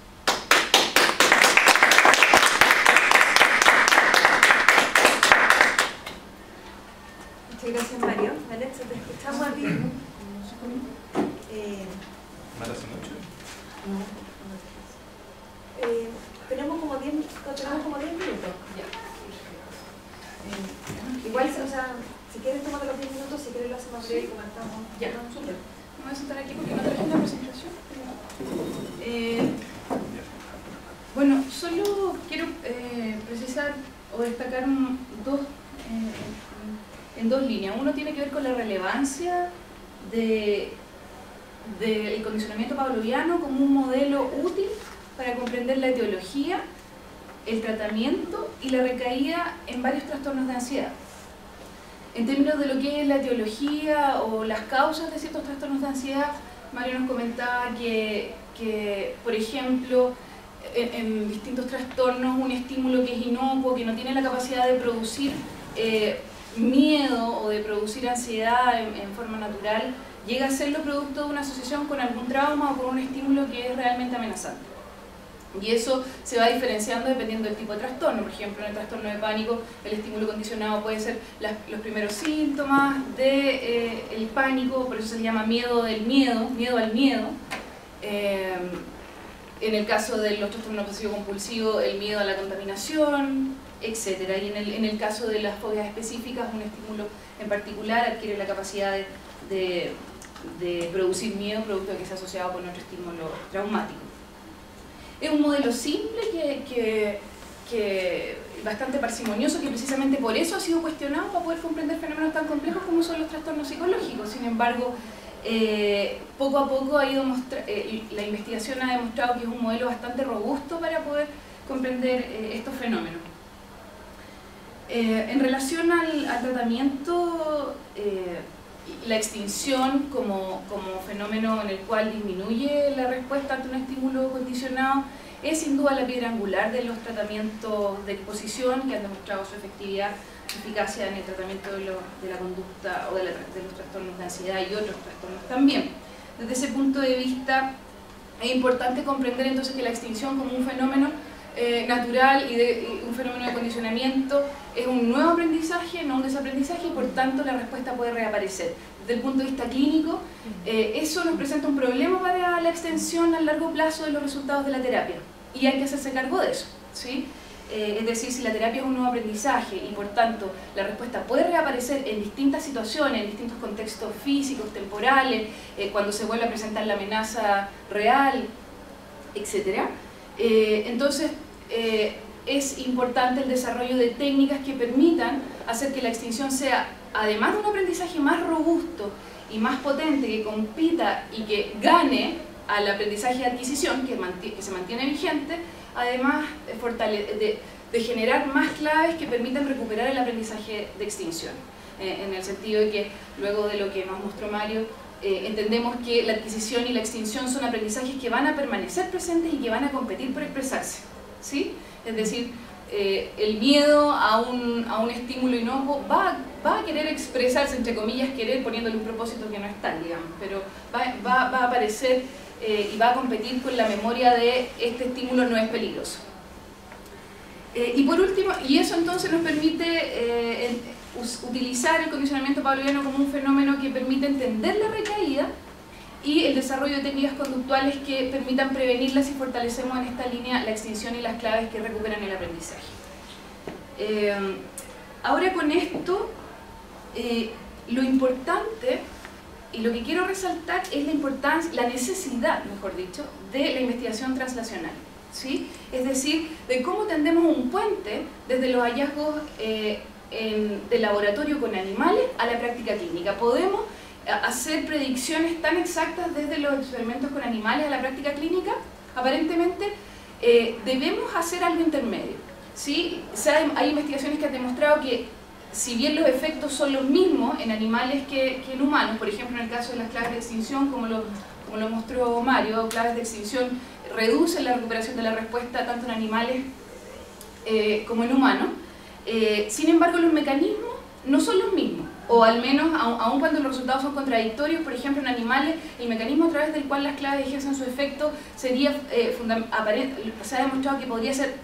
Muchas gracias, Mario. Alexa, te escuchamos a ti. ¿Más hace mucho? No. Tenemos como 10 minutos. Ya. Igual, o sea, Si quieres, tómate los 10 minutos, si quieres lo hacemos breve y comentamos. Ya, súper. Me voy a sentar aquí porque no traje una presentación. Bueno, solo quiero precisar o destacar en dos líneas. Uno tiene que ver con la relevancia del condicionamiento pavloviano como un modelo útil para comprender la etiología, el tratamiento y la recaída en varios trastornos de ansiedad. En términos de lo que es la etiología o las causas de ciertos trastornos de ansiedad, Mario nos comentaba que por ejemplo, en distintos trastornos, un estímulo que es inocuo, que no tiene la capacidad de producir miedo o de producir ansiedad en forma natural, llega a serlo producto de una asociación con algún trauma o con un estímulo que es realmente amenazante. Y eso se va diferenciando dependiendo del tipo de trastorno. Por ejemplo, en el trastorno de pánico, el estímulo condicionado puede ser los primeros síntomas del pánico, por eso se llama miedo al miedo. En el caso de los trastornos obsesivo-compulsivos, el miedo a la contaminación, etc. Y en el caso de las fobias específicas, un estímulo en particular adquiere la capacidad de producir miedo producto de que se ha asociado con otro estímulo traumático. Es un modelo simple que bastante parsimonioso, que precisamente por eso ha sido cuestionado para poder comprender fenómenos tan complejos como son los trastornos psicológicos. Sin embargo, poco a poco la investigación ha demostrado que es un modelo bastante robusto para poder comprender estos fenómenos. En relación al tratamiento, la extinción como fenómeno en el cual disminuye la respuesta ante un estímulo condicionado es sin duda la piedra angular de los tratamientos de exposición que han demostrado su efectividad y eficacia en el tratamiento de la conducta o de los trastornos de ansiedad y otros trastornos también. Desde ese punto de vista es importante comprender entonces que la extinción como un fenómeno natural y un fenómeno de condicionamiento es un nuevo aprendizaje, no un desaprendizaje, y por tanto la respuesta puede reaparecer. Desde el punto de vista clínico, eso nos presenta un problema para la extensión a largo plazo de los resultados de la terapia, y hay que hacerse cargo de eso, ¿sí? Es decir, si la terapia es un nuevo aprendizaje y por tanto la respuesta puede reaparecer en distintas situaciones, en distintos contextos físicos, temporales, cuando se vuelve a presentar la amenaza real, etc. Entonces, es importante el desarrollo de técnicas que permitan hacer que la extinción sea, además de un aprendizaje más robusto y más potente, que compita y que gane al aprendizaje de adquisición, que se mantiene vigente, además de generar más claves que permitan recuperar el aprendizaje de extinción. En el sentido de que, luego de lo que nos mostró Mario, entendemos que la adquisición y la extinción son aprendizajes que van a permanecer presentes y que van a competir por expresarse, ¿sí? Es decir, el miedo a un estímulo inocuo va a querer expresarse, entre comillas, querer, poniéndole un propósito que no es tal, digamos, pero va a aparecer y va a competir con la memoria de este estímulo no es peligroso. Y por último, y eso entonces nos permite utilizar el condicionamiento pavloviano como un fenómeno que permite entender la recaída y el desarrollo de técnicas conductuales que permitan prevenirlas si fortalecemos en esta línea la extinción y las claves que recuperan el aprendizaje. Ahora con esto, lo importante y lo que quiero resaltar es la necesidad, mejor dicho, de la investigación translacional, ¿sí? Es decir, de cómo tendemos un puente desde los hallazgos de laboratorio con animales a la práctica clínica. Podemos hacer predicciones tan exactas desde los experimentos con animales a la práctica clínica. Aparentemente debemos hacer algo intermedio, ¿sí? Hay investigaciones que han demostrado que si bien los efectos son los mismos en animales que en humanos, por ejemplo en el caso de las claves de extinción, como lo mostró Mario, claves de extinción reducen la recuperación de la respuesta tanto en animales como en humanos. Sin embargo, los mecanismos no son los mismos, o al menos, aun cuando los resultados son contradictorios. Por ejemplo, en animales, el mecanismo a través del cual las claves ejercen su efecto sería, se ha demostrado que podría ser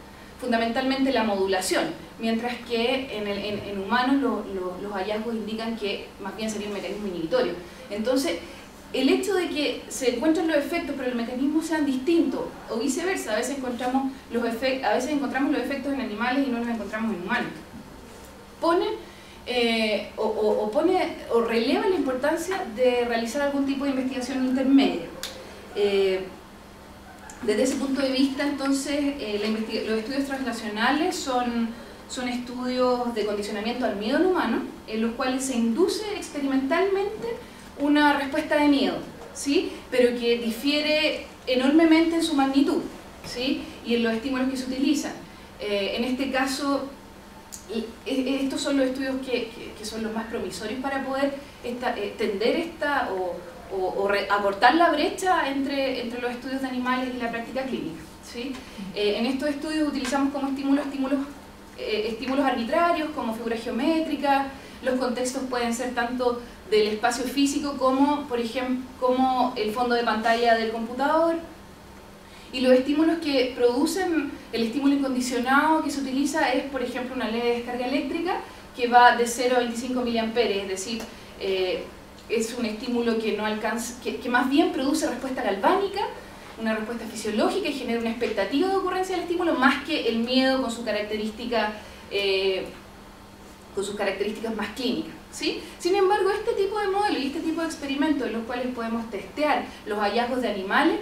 fundamentalmente la modulación, mientras que en humanos los hallazgos indican que más bien sería un mecanismo inhibitorio. Entonces, el hecho de que se encuentren los efectos pero el mecanismo sean distintos, o viceversa, a veces encontramos los efectos en animales y no los encontramos en humanos, pone o releva la importancia de realizar algún tipo de investigación intermedia. Desde ese punto de vista, entonces, los estudios translacionales son estudios de condicionamiento al miedo en humano, en los cuales se induce experimentalmente una respuesta de miedo, ¿sí? Pero que difiere enormemente en su magnitud, ¿sí? Y en los estímulos que se utilizan. En este caso, estos son los estudios que son los más promisorios para poder tender acortar la brecha entre los estudios de animales y la práctica clínica, ¿sí? En estos estudios utilizamos como estímulos arbitrarios, como figuras geométricas. Los contextos pueden ser tanto del espacio físico como, por ejemplo, como el fondo de pantalla del computador. Y los estímulos que producen el estímulo incondicionado que se utiliza es, por ejemplo, una leve descarga eléctrica que va de 0 a 25 mA, es decir, es un estímulo que no alcanza, que más bien produce respuesta galvánica, una respuesta fisiológica y genera una expectativa de ocurrencia del estímulo más que el miedo con su característica, con sus características más clínicas, ¿sí? Sin embargo, este tipo de modelos y este tipo de experimentos en los cuales podemos testear los hallazgos de animales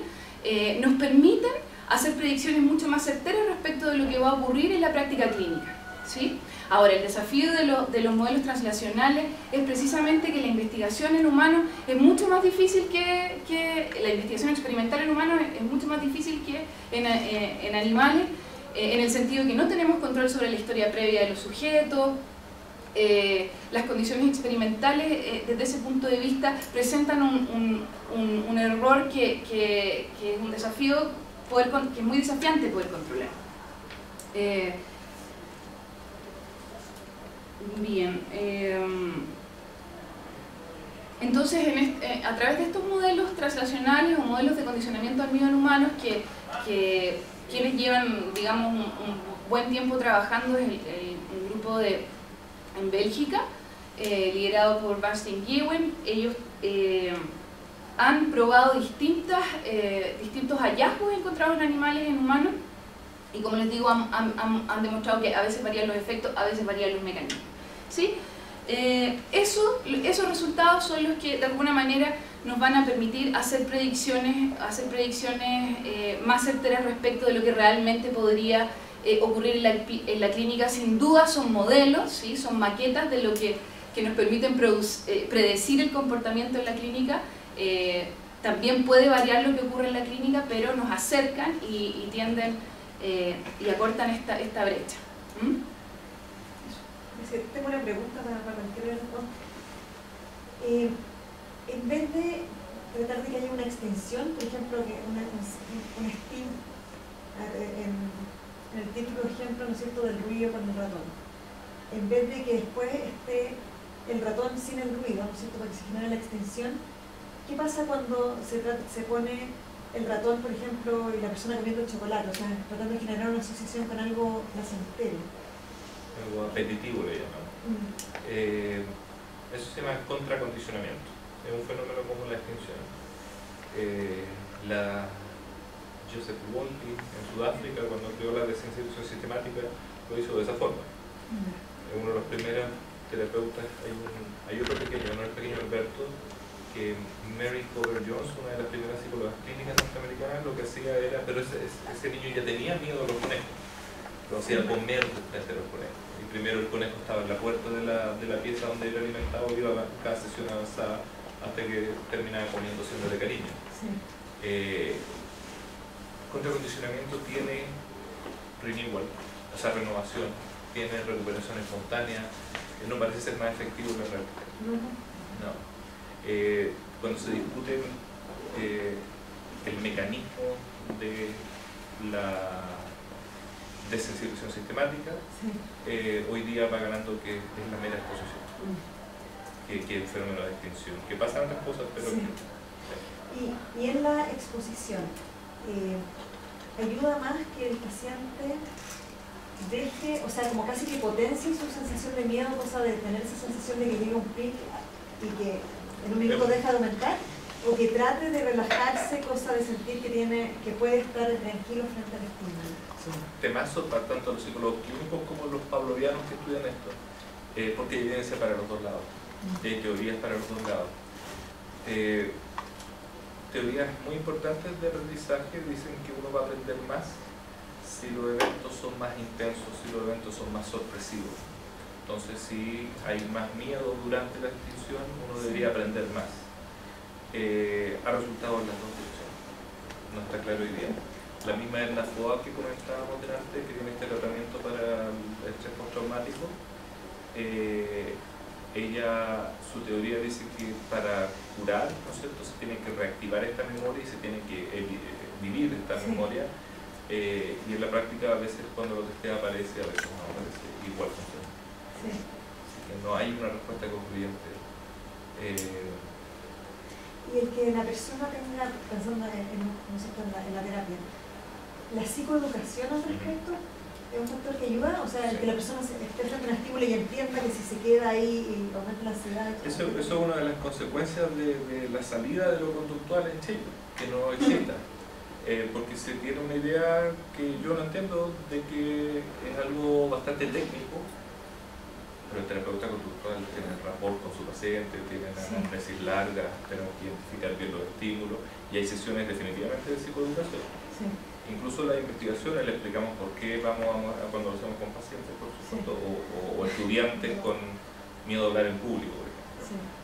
nos permiten hacer predicciones mucho más certeras respecto de lo que va a ocurrir en la práctica clínica, ¿sí? Ahora, el desafío de los modelos translacionales es precisamente que la investigación en humanos es mucho más difícil que la investigación experimental en humanos es mucho más difícil que en animales, en el sentido que no tenemos control sobre la historia previa de los sujetos. Las condiciones experimentales, desde ese punto de vista, presentan un error que es un desafío, que es muy desafiante poder controlar. Bien, entonces a través de estos modelos translacionales o modelos de condicionamiento al miedo en humanos que quienes llevan, digamos, un buen tiempo trabajando es un grupo en Bélgica, liderado por Bastian Gewen. Ellos han probado distintos hallazgos encontrados en animales en humanos y, como les digo, han demostrado que a veces varían los efectos, a veces varían los mecanismos, ¿sí? Esos resultados son los que de alguna manera nos van a permitir hacer predicciones más certeras respecto de lo que realmente podría ocurrir en la clínica. Sin duda son modelos, ¿sí? Son maquetas de lo que nos permiten predecir el comportamiento en la clínica. También puede variar lo que ocurre en la clínica, pero nos acercan y tienden y acortan esta brecha. Tengo una pregunta para cualquiera de los dos. En vez de tratar de que haya una extensión, por ejemplo, que un STIM, en el típico ejemplo, ¿no es cierto?, del ruido con el ratón, en vez de que después esté el ratón sin el ruido, ¿no es cierto?, para que se genere la extensión, ¿qué pasa cuando se pone el ratón, por ejemplo, y la persona comiendo chocolate? O sea, tratando de generar una asociación con algo placentero. Algo apetitivo le llaman. Eso se llama contracondicionamiento. Es un fenómeno como la extinción. Joseph Wolpe en Sudáfrica, cuando creó la desensibilización sistemática, lo hizo de esa forma. Uno de los primeros terapeutas, hay otro pequeño, no el pequeño Alberto, que Mary Cooper Jones, una de las primeras psicólogas clínicas norteamericanas, lo que hacía era, pero ese niño ya tenía miedo a los conejos, lo hacía comer frente a los conejos. Y primero el conejo estaba en la puerta de la pieza donde era alimentado, iba cada sesión avanzada hasta que terminaba comiendo siendo de cariño. Sí. Contracondicionamiento tiene renewal, o sea, renovación, tiene recuperación espontánea, no parece ser más efectivo que la práctica. No. Cuando se discute el mecanismo de la desensibilización sistemática, Sí. Hoy día va ganando que es la mera exposición, que el fenómeno de extinción, que pasan otras cosas, pero... Sí. Y en la exposición, ayuda más que el paciente deje, o sea, como casi que potencie su sensación de miedo, cosa de tener esa sensación de que llega un pic y que en un minuto deja de aumentar, o que trate de relajarse, cosa de sentir que puede estar tranquilo frente al estímulo. Son temazos para tanto los psicólogos clínicos como los pavlovianos que estudian esto. porque hay evidencia para los dos lados, hay teorías para los dos lados. Teorías muy importantes de aprendizaje dicen que uno va a aprender más si los eventos son más intensos, si los eventos son más sorpresivos. Entonces, si hay más miedo durante la extinción, uno debería aprender más. Ha resultado en las dos direcciones, no está claro hoy día. La misma Edna Foa que comentábamos delante, que tiene este tratamiento para el estrés postraumático, ella, su teoría dice que para curar, ¿no es cierto?, se tiene que reactivar esta memoria y se tiene que vivir esta memoria, y en la práctica a veces cuando lo testea aparece, a veces no aparece, igual funciona. Así que no hay una respuesta concluyente. Y el que la persona tenga, pensando en la terapia, la psicoeducación al respecto, ¿es un factor que ayuda? O sea, el que la persona esté frente a un estímulo y entienda que si se queda ahí y aumenta la ansiedad. Eso es una de las consecuencias de la salida de lo conductual en Chile, que no exista. Porque se tiene una idea que yo no entiendo de que es algo bastante técnico, pero el terapeuta conductual tiene el rapport con su paciente, tiene análisis largas, tenemos que identificar bien los estímulos y hay sesiones definitivamente de psicoeducación. Incluso las investigaciones le explicamos por qué vamos cuando lo hacemos con pacientes, por supuesto, o estudiantes con miedo a hablar en público, por ejemplo.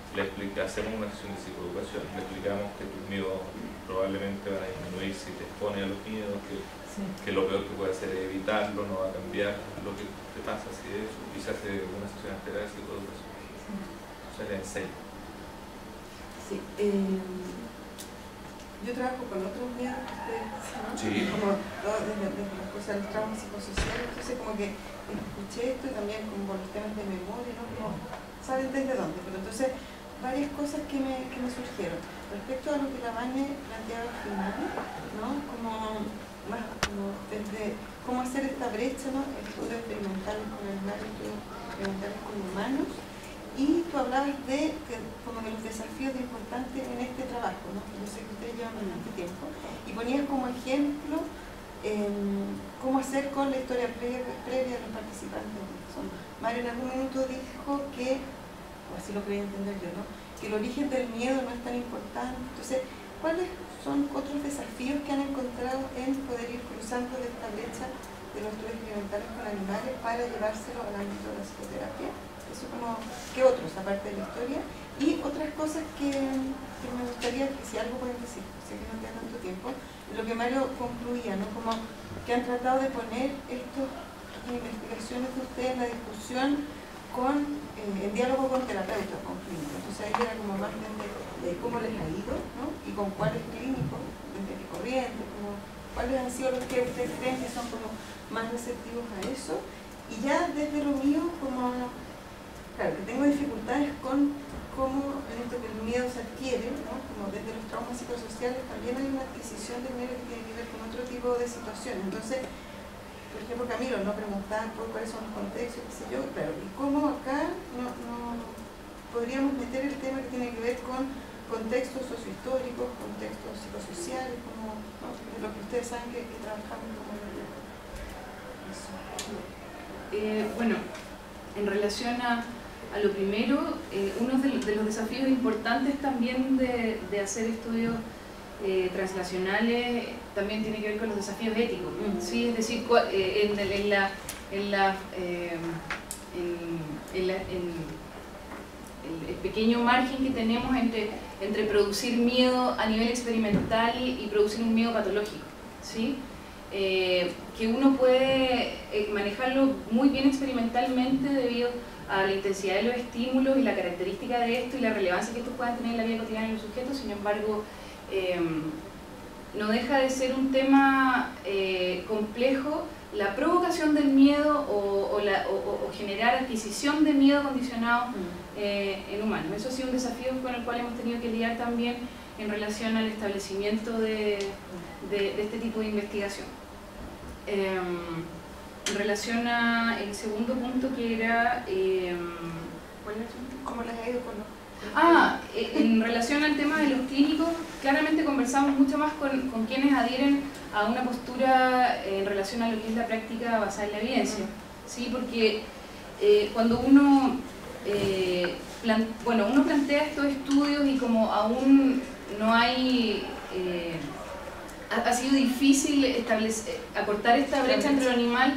Hacemos una sesión de psicoeducación, le explicamos que tus miedos probablemente van a disminuir si te expones a los miedos, que lo peor que puede hacer es evitarlo, no va a cambiar lo que te pasa si de eso, y se hace una sesión entera de psicoeducación. O sea, le enseño. Yo trabajo con otros miedos que Sí. como desde las cosas de los traumas psicosociales, entonces como que escuché esto y también como por los temas de memoria, ¿no? Como, ¿saben desde dónde? Pero entonces varias cosas que me surgieron. Respecto a lo que la Vane planteaba al final, ¿no? Como desde cómo hacer esta brecha, ¿no? Estudios experimentales con animales, estudios experimentales con humanos. Y tú hablabas de como de los desafíos importantes en este trabajo, ¿no? Yo sé que ustedes llevan bastante tiempo. Y ponías como ejemplo cómo hacer con la historia previa de los participantes. Mario en algún minuto dijo que, o así lo quería entender yo, ¿no?, que el origen del miedo no es tan importante. Entonces, ¿cuáles son otros desafíos que han encontrado en poder ir cruzando de esta brecha de los estudios experimentales con animales para llevárselo al ámbito de la psicoterapia? Eso como, ¿qué otros, aparte de la historia? Y otras cosas que me gustaría que si algo pueden decir, sé que no queda tanto tiempo, lo que Mario concluía, ¿no? Como que han tratado de poner estas investigaciones de ustedes en la discusión en diálogo con terapeutas, con clínicos. Entonces ahí era como más de cómo les ha ido, ¿no? Y con cuáles clínicos, desde qué corriente, como cuáles han sido los que ustedes creen que son como más receptivos a eso. Y ya desde lo mío, como claro, que tengo dificultades con cómo en esto que el miedo se adquiere, ¿no? Como desde los traumas psicosociales también hay una adquisición del miedo que tiene que ver con otro tipo de situaciones. Entonces, por ejemplo, Camilo, no preguntar cuáles son los contextos, qué sé yo, claro, y cómo acá no podríamos meter el tema que tiene que ver con contextos sociohistóricos, contextos psicosociales, como ¿no? De lo que ustedes saben que trabajamos como eso. Bueno, en relación a lo primero, uno de los desafíos importantes también de hacer estudios translacionales también tiene que ver con los desafíos éticos, ¿sí? Es decir, en el pequeño margen que tenemos entre producir miedo a nivel experimental y producir un miedo patológico, ¿sí? Que uno puede manejarlo muy bien experimentalmente debido a la intensidad de los estímulos y la característica de esto y la relevancia que estos puedan tener en la vida cotidiana de los sujetos. Sin embargo, no deja de ser un tema complejo la provocación del miedo o generar adquisición de miedo condicionado en humanos. Eso ha sido un desafío con el cual hemos tenido que lidiar también en relación al establecimiento de este tipo de investigación. En relación al segundo punto que era... ¿cuál era el segundo? ¿Cómo les ha ido con los...? En relación al tema de los clínicos, claramente conversamos mucho más con quienes adhieren a una postura en relación a lo que es la práctica basada en la evidencia, ¿sí? Porque cuando uno plantea estos estudios y como aún no hay, ha sido difícil acortar esta brecha entre lo animal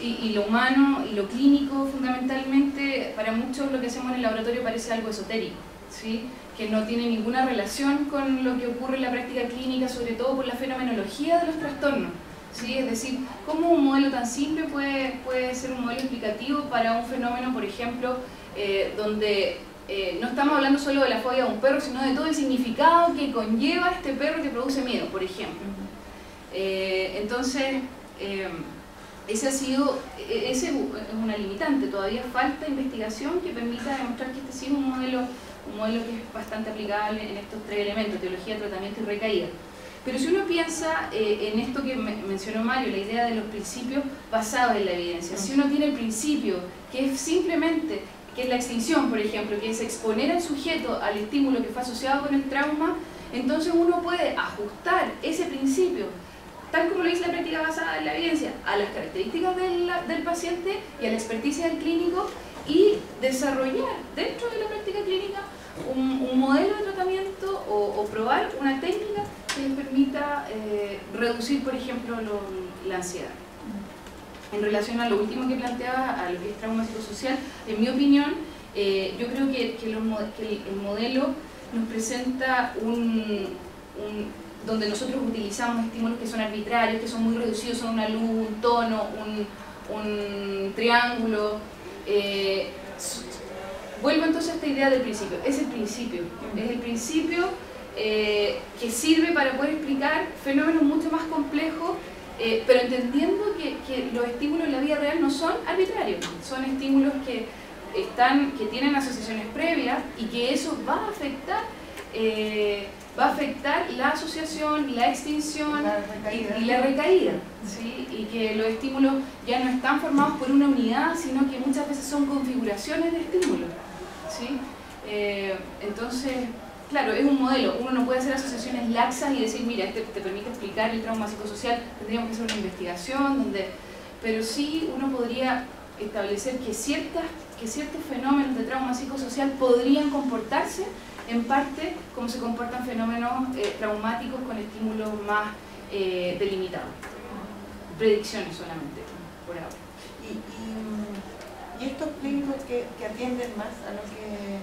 y lo humano y lo clínico, fundamentalmente para muchos lo que hacemos en el laboratorio parece algo esotérico, ¿sí? Que no tiene ninguna relación con lo que ocurre en la práctica clínica, sobre todo por la fenomenología de los trastornos, ¿sí? Es decir, cómo un modelo tan simple puede ser un modelo explicativo para un fenómeno, por ejemplo, donde no estamos hablando solo de la fobia de un perro, sino de todo el significado que conlleva este perro que produce miedo, por ejemplo. Entonces, ese es una limitante. Todavía falta investigación que permita demostrar que este sí es un modelo que es bastante aplicable en estos tres elementos: etiología, tratamiento y recaída. Pero si uno piensa en esto que mencionó Mario, la idea de los principios basados en la evidencia, si uno tiene el principio que es simplemente, que es la extinción, por ejemplo, que es exponer al sujeto al estímulo que fue asociado con el trauma, entonces uno puede ajustar ese principio, tal como lo dice la práctica basada en la evidencia, a las características del paciente y a la experticia del clínico, y desarrollar dentro de la práctica clínica un modelo de tratamiento o probar una técnica que les permita reducir, por ejemplo, la ansiedad. En relación a lo último que planteaba, a lo que es trauma psicosocial, en mi opinión, yo creo que el modelo nos presenta donde nosotros utilizamos estímulos que son arbitrarios, que son muy reducidos, son una luz, un tono, un triángulo. Vuelvo entonces a esta idea del principio. Es el principio que sirve para poder explicar fenómenos mucho más complejos, pero entendiendo que los estímulos en la vida real no son arbitrarios, son estímulos que tienen asociaciones previas y que eso va a afectar la asociación, la extinción y la recaída, ¿sí? Y que los estímulos ya no están formados por una unidad, sino que muchas veces son configuraciones de estímulos, ¿sí? Entonces, claro, es un modelo. Uno no puede hacer asociaciones laxas y decir, mira, este te permite explicar el trauma psicosocial. Tendríamos que hacer una investigación, pero sí uno podría establecer que ciertos fenómenos de trauma psicosocial podrían comportarse en parte como se comportan fenómenos traumáticos con estímulos más delimitados. Predicciones solamente, por ahora. Y estos clínicos que atienden más a lo que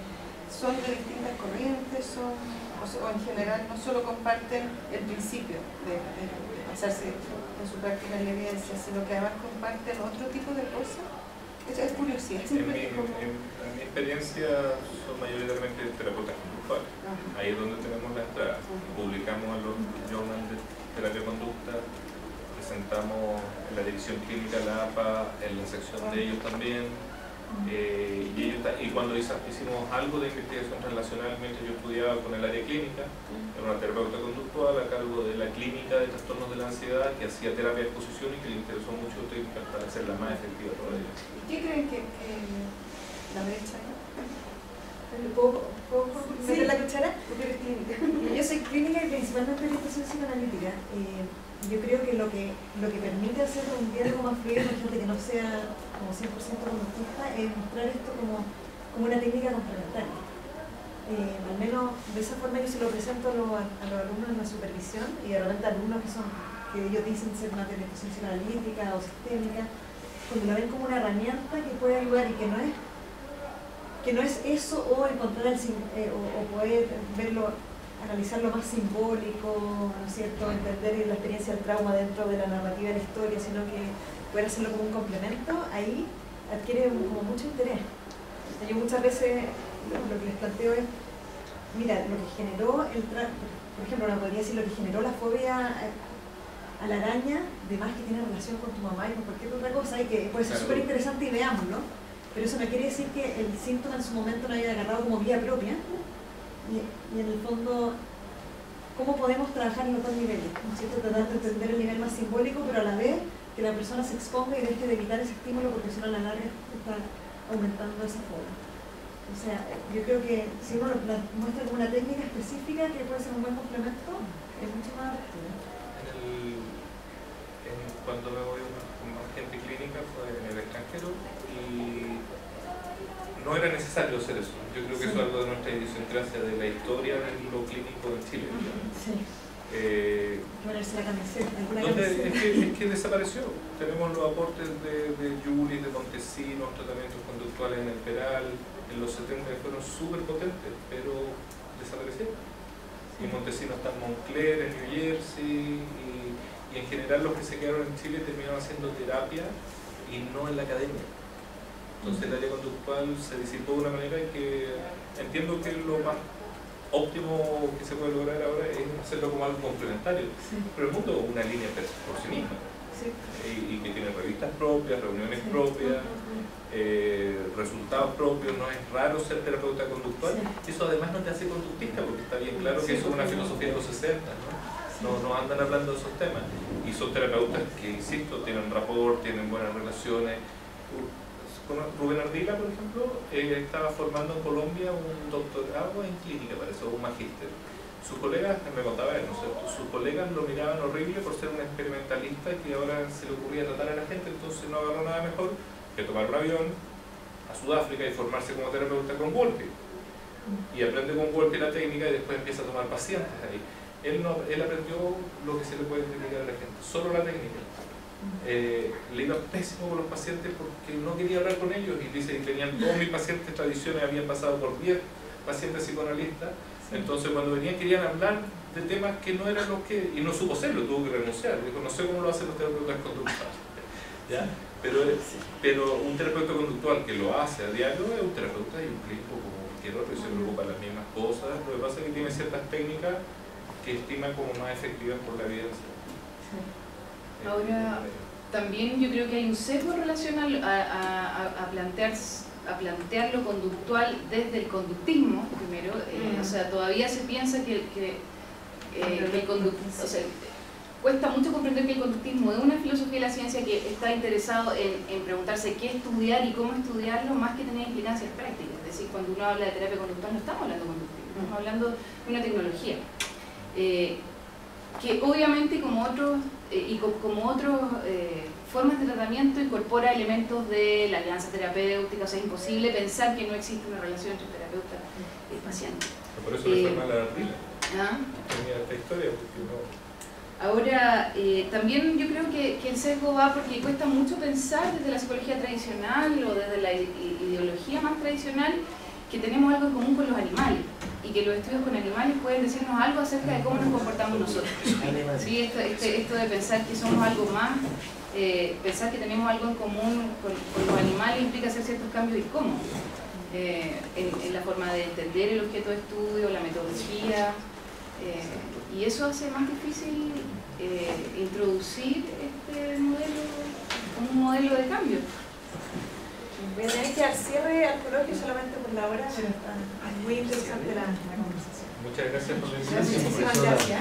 son de distintas corrientes, o en general no solo comparten el principio de basarse en su práctica en la evidencia, sino que además comparten otro tipo de cosas. Es curiosidad. En mi experiencia son mayoritariamente terapeutas conductuales. Ahí es donde tenemos la entrada. Publicamos en los journals de terapia conducta, presentamos en la dirección clínica la APA, en la sección de ellos también. Y cuando hicimos algo de investigación relacional mientras yo estudiaba con el área clínica, era una terapeuta conductual a cargo de la clínica de trastornos de la ansiedad, que hacía terapia de exposición y que le interesó mucho técnicas para hacerla más efectiva todavía. ¿Qué creen que la brecha? ¿Puedo meter la cuchara? Porque eres clínica. Yo soy clínica y principalmente orientación psicoanalítica. Yo creo que lo que permite hacer un diálogo más fluido, gente que no sea como 100% conductista, es mostrar esto como una técnica complementaria. Al menos de esa forma yo se lo presento a los alumnos en la supervisión, y de repente alumnos que ellos dicen ser más de orientación psicoanalítica o sistémica, cuando lo ven como una herramienta que puede ayudar y que no es eso, o encontrar o poder verlo, analizar lo más simbólico, ¿no es cierto?, entender la experiencia del trauma dentro de la narrativa de la historia, sino que poder hacerlo como un complemento, ahí adquiere como mucho interés. Yo muchas veces lo que les planteo es, mira, lo que generó por ejemplo, no podría decir lo que generó la fobia a la araña, de más que tiene relación con tu mamá y con cualquier otra cosa, y que puede ser súper interesante y veámoslo, pero eso no quiere decir que el síntoma en su momento no haya agarrado como vía propia. Y en el fondo, ¿cómo podemos trabajar en los dos niveles? ¿No es cierto? Tratar de entender el nivel más simbólico, pero a la vez que la persona se exponga y deje de evitar ese estímulo, porque si no a la larga está aumentando esa fobia. O sea, yo creo que si uno lo muestra como una técnica específica que puede ser un buen complemento, es mucho más apertura. Cuando me voy con más gente clínica fue en el extranjero, y no era necesario hacer eso. Yo creo que eso es algo de nuestra idiosincrasia de la historia de lo clínico en Chile. Sí. Ponerse la camiseta. Es que desapareció. Tenemos los aportes de Juli, de Montesinos, tratamientos conductuales en el Peral, en los 70 fueron súper potentes, pero desaparecieron. Y Montesinos está en Montclair, en New Jersey, y en general los que se quedaron en Chile terminaron haciendo terapia y no en la academia. Entonces el área conductual se disipó de una manera que entiendo que lo más óptimo que se puede lograr ahora es hacerlo como algo complementario. Sí. Pero el mundo es una línea por sí misma. Sí. Y que tiene revistas propias, reuniones propias, resultados propios. No es raro ser terapeuta conductual. Sí. Eso además no te hace conductista, porque está bien claro que eso es una filosofía de los 60, ¿no? No andan hablando de esos temas. Y son terapeutas que, insisto, tienen rapport, tienen buenas relaciones. Rubén Ardila, por ejemplo, estaba formando en Colombia un doctorado en clínica, parece, o un magíster. Sus colegas, me contaba él, ¿no es cierto? Sus colegas lo miraban horrible por ser un experimentalista que ahora se le ocurría tratar a la gente, entonces no agarró nada mejor que tomar un avión a Sudáfrica y formarse como terapeuta con Wolpe. Y aprende con Wolpe la técnica y después empieza a tomar pacientes ahí. Él aprendió lo que se le puede explicar a la gente, solo la técnica. Le iba pésimo con los pacientes porque no quería hablar con ellos y dice que tenían todos mis pacientes tradiciones, habían pasado por 10 pacientes psicoanalistas, entonces cuando venían querían hablar de temas que no eran los que, y no supo hacerlo, tuvo que renunciar, dijo no sé cómo lo hacen los terapeutas conductuales, ¿ya? Pero un terapeuta conductual que lo hace a diario es un terapeuta y un clínico como cualquier otro y se preocupa de las mismas cosas, lo que pasa es que tiene ciertas técnicas que estima como más efectivas por la evidencia. Ahora, también yo creo que hay un sesgo relacional a plantear lo conductual desde el conductismo, primero. O sea, todavía se piensa que el conductismo, o sea, cuesta mucho comprender que el conductismo es una filosofía de la ciencia que está interesado en preguntarse qué estudiar y cómo estudiarlo, más que tener implicancias prácticas. Es decir, cuando uno habla de terapia conductual no estamos hablando de conductismo, estamos hablando de una tecnología. Que obviamente como otras formas de tratamiento incorpora elementos de la alianza terapéutica, o sea, es imposible pensar que no existe una relación entre terapeuta y paciente. Por eso le forma la Ardila. Tenía esta historia, porque no. Ahora, también yo creo que el sesgo va porque cuesta mucho pensar desde la psicología tradicional o desde la ideología más tradicional que tenemos algo en común con los animales y que los estudios con animales pueden decirnos algo acerca de cómo nos comportamos nosotros. ¿Sí? Esto de pensar que somos algo más, pensar que tenemos algo en común con los animales implica hacer ciertos cambios y cómo. En la forma de entender el objeto de estudio, la metodología, y eso hace más difícil introducir este modelo como un modelo de cambio. Voy a tener que dar cierre al coloquio solamente por la hora, pero está muy interesante la conversación. Muchas gracias por la invitación. Muchísimas gracias.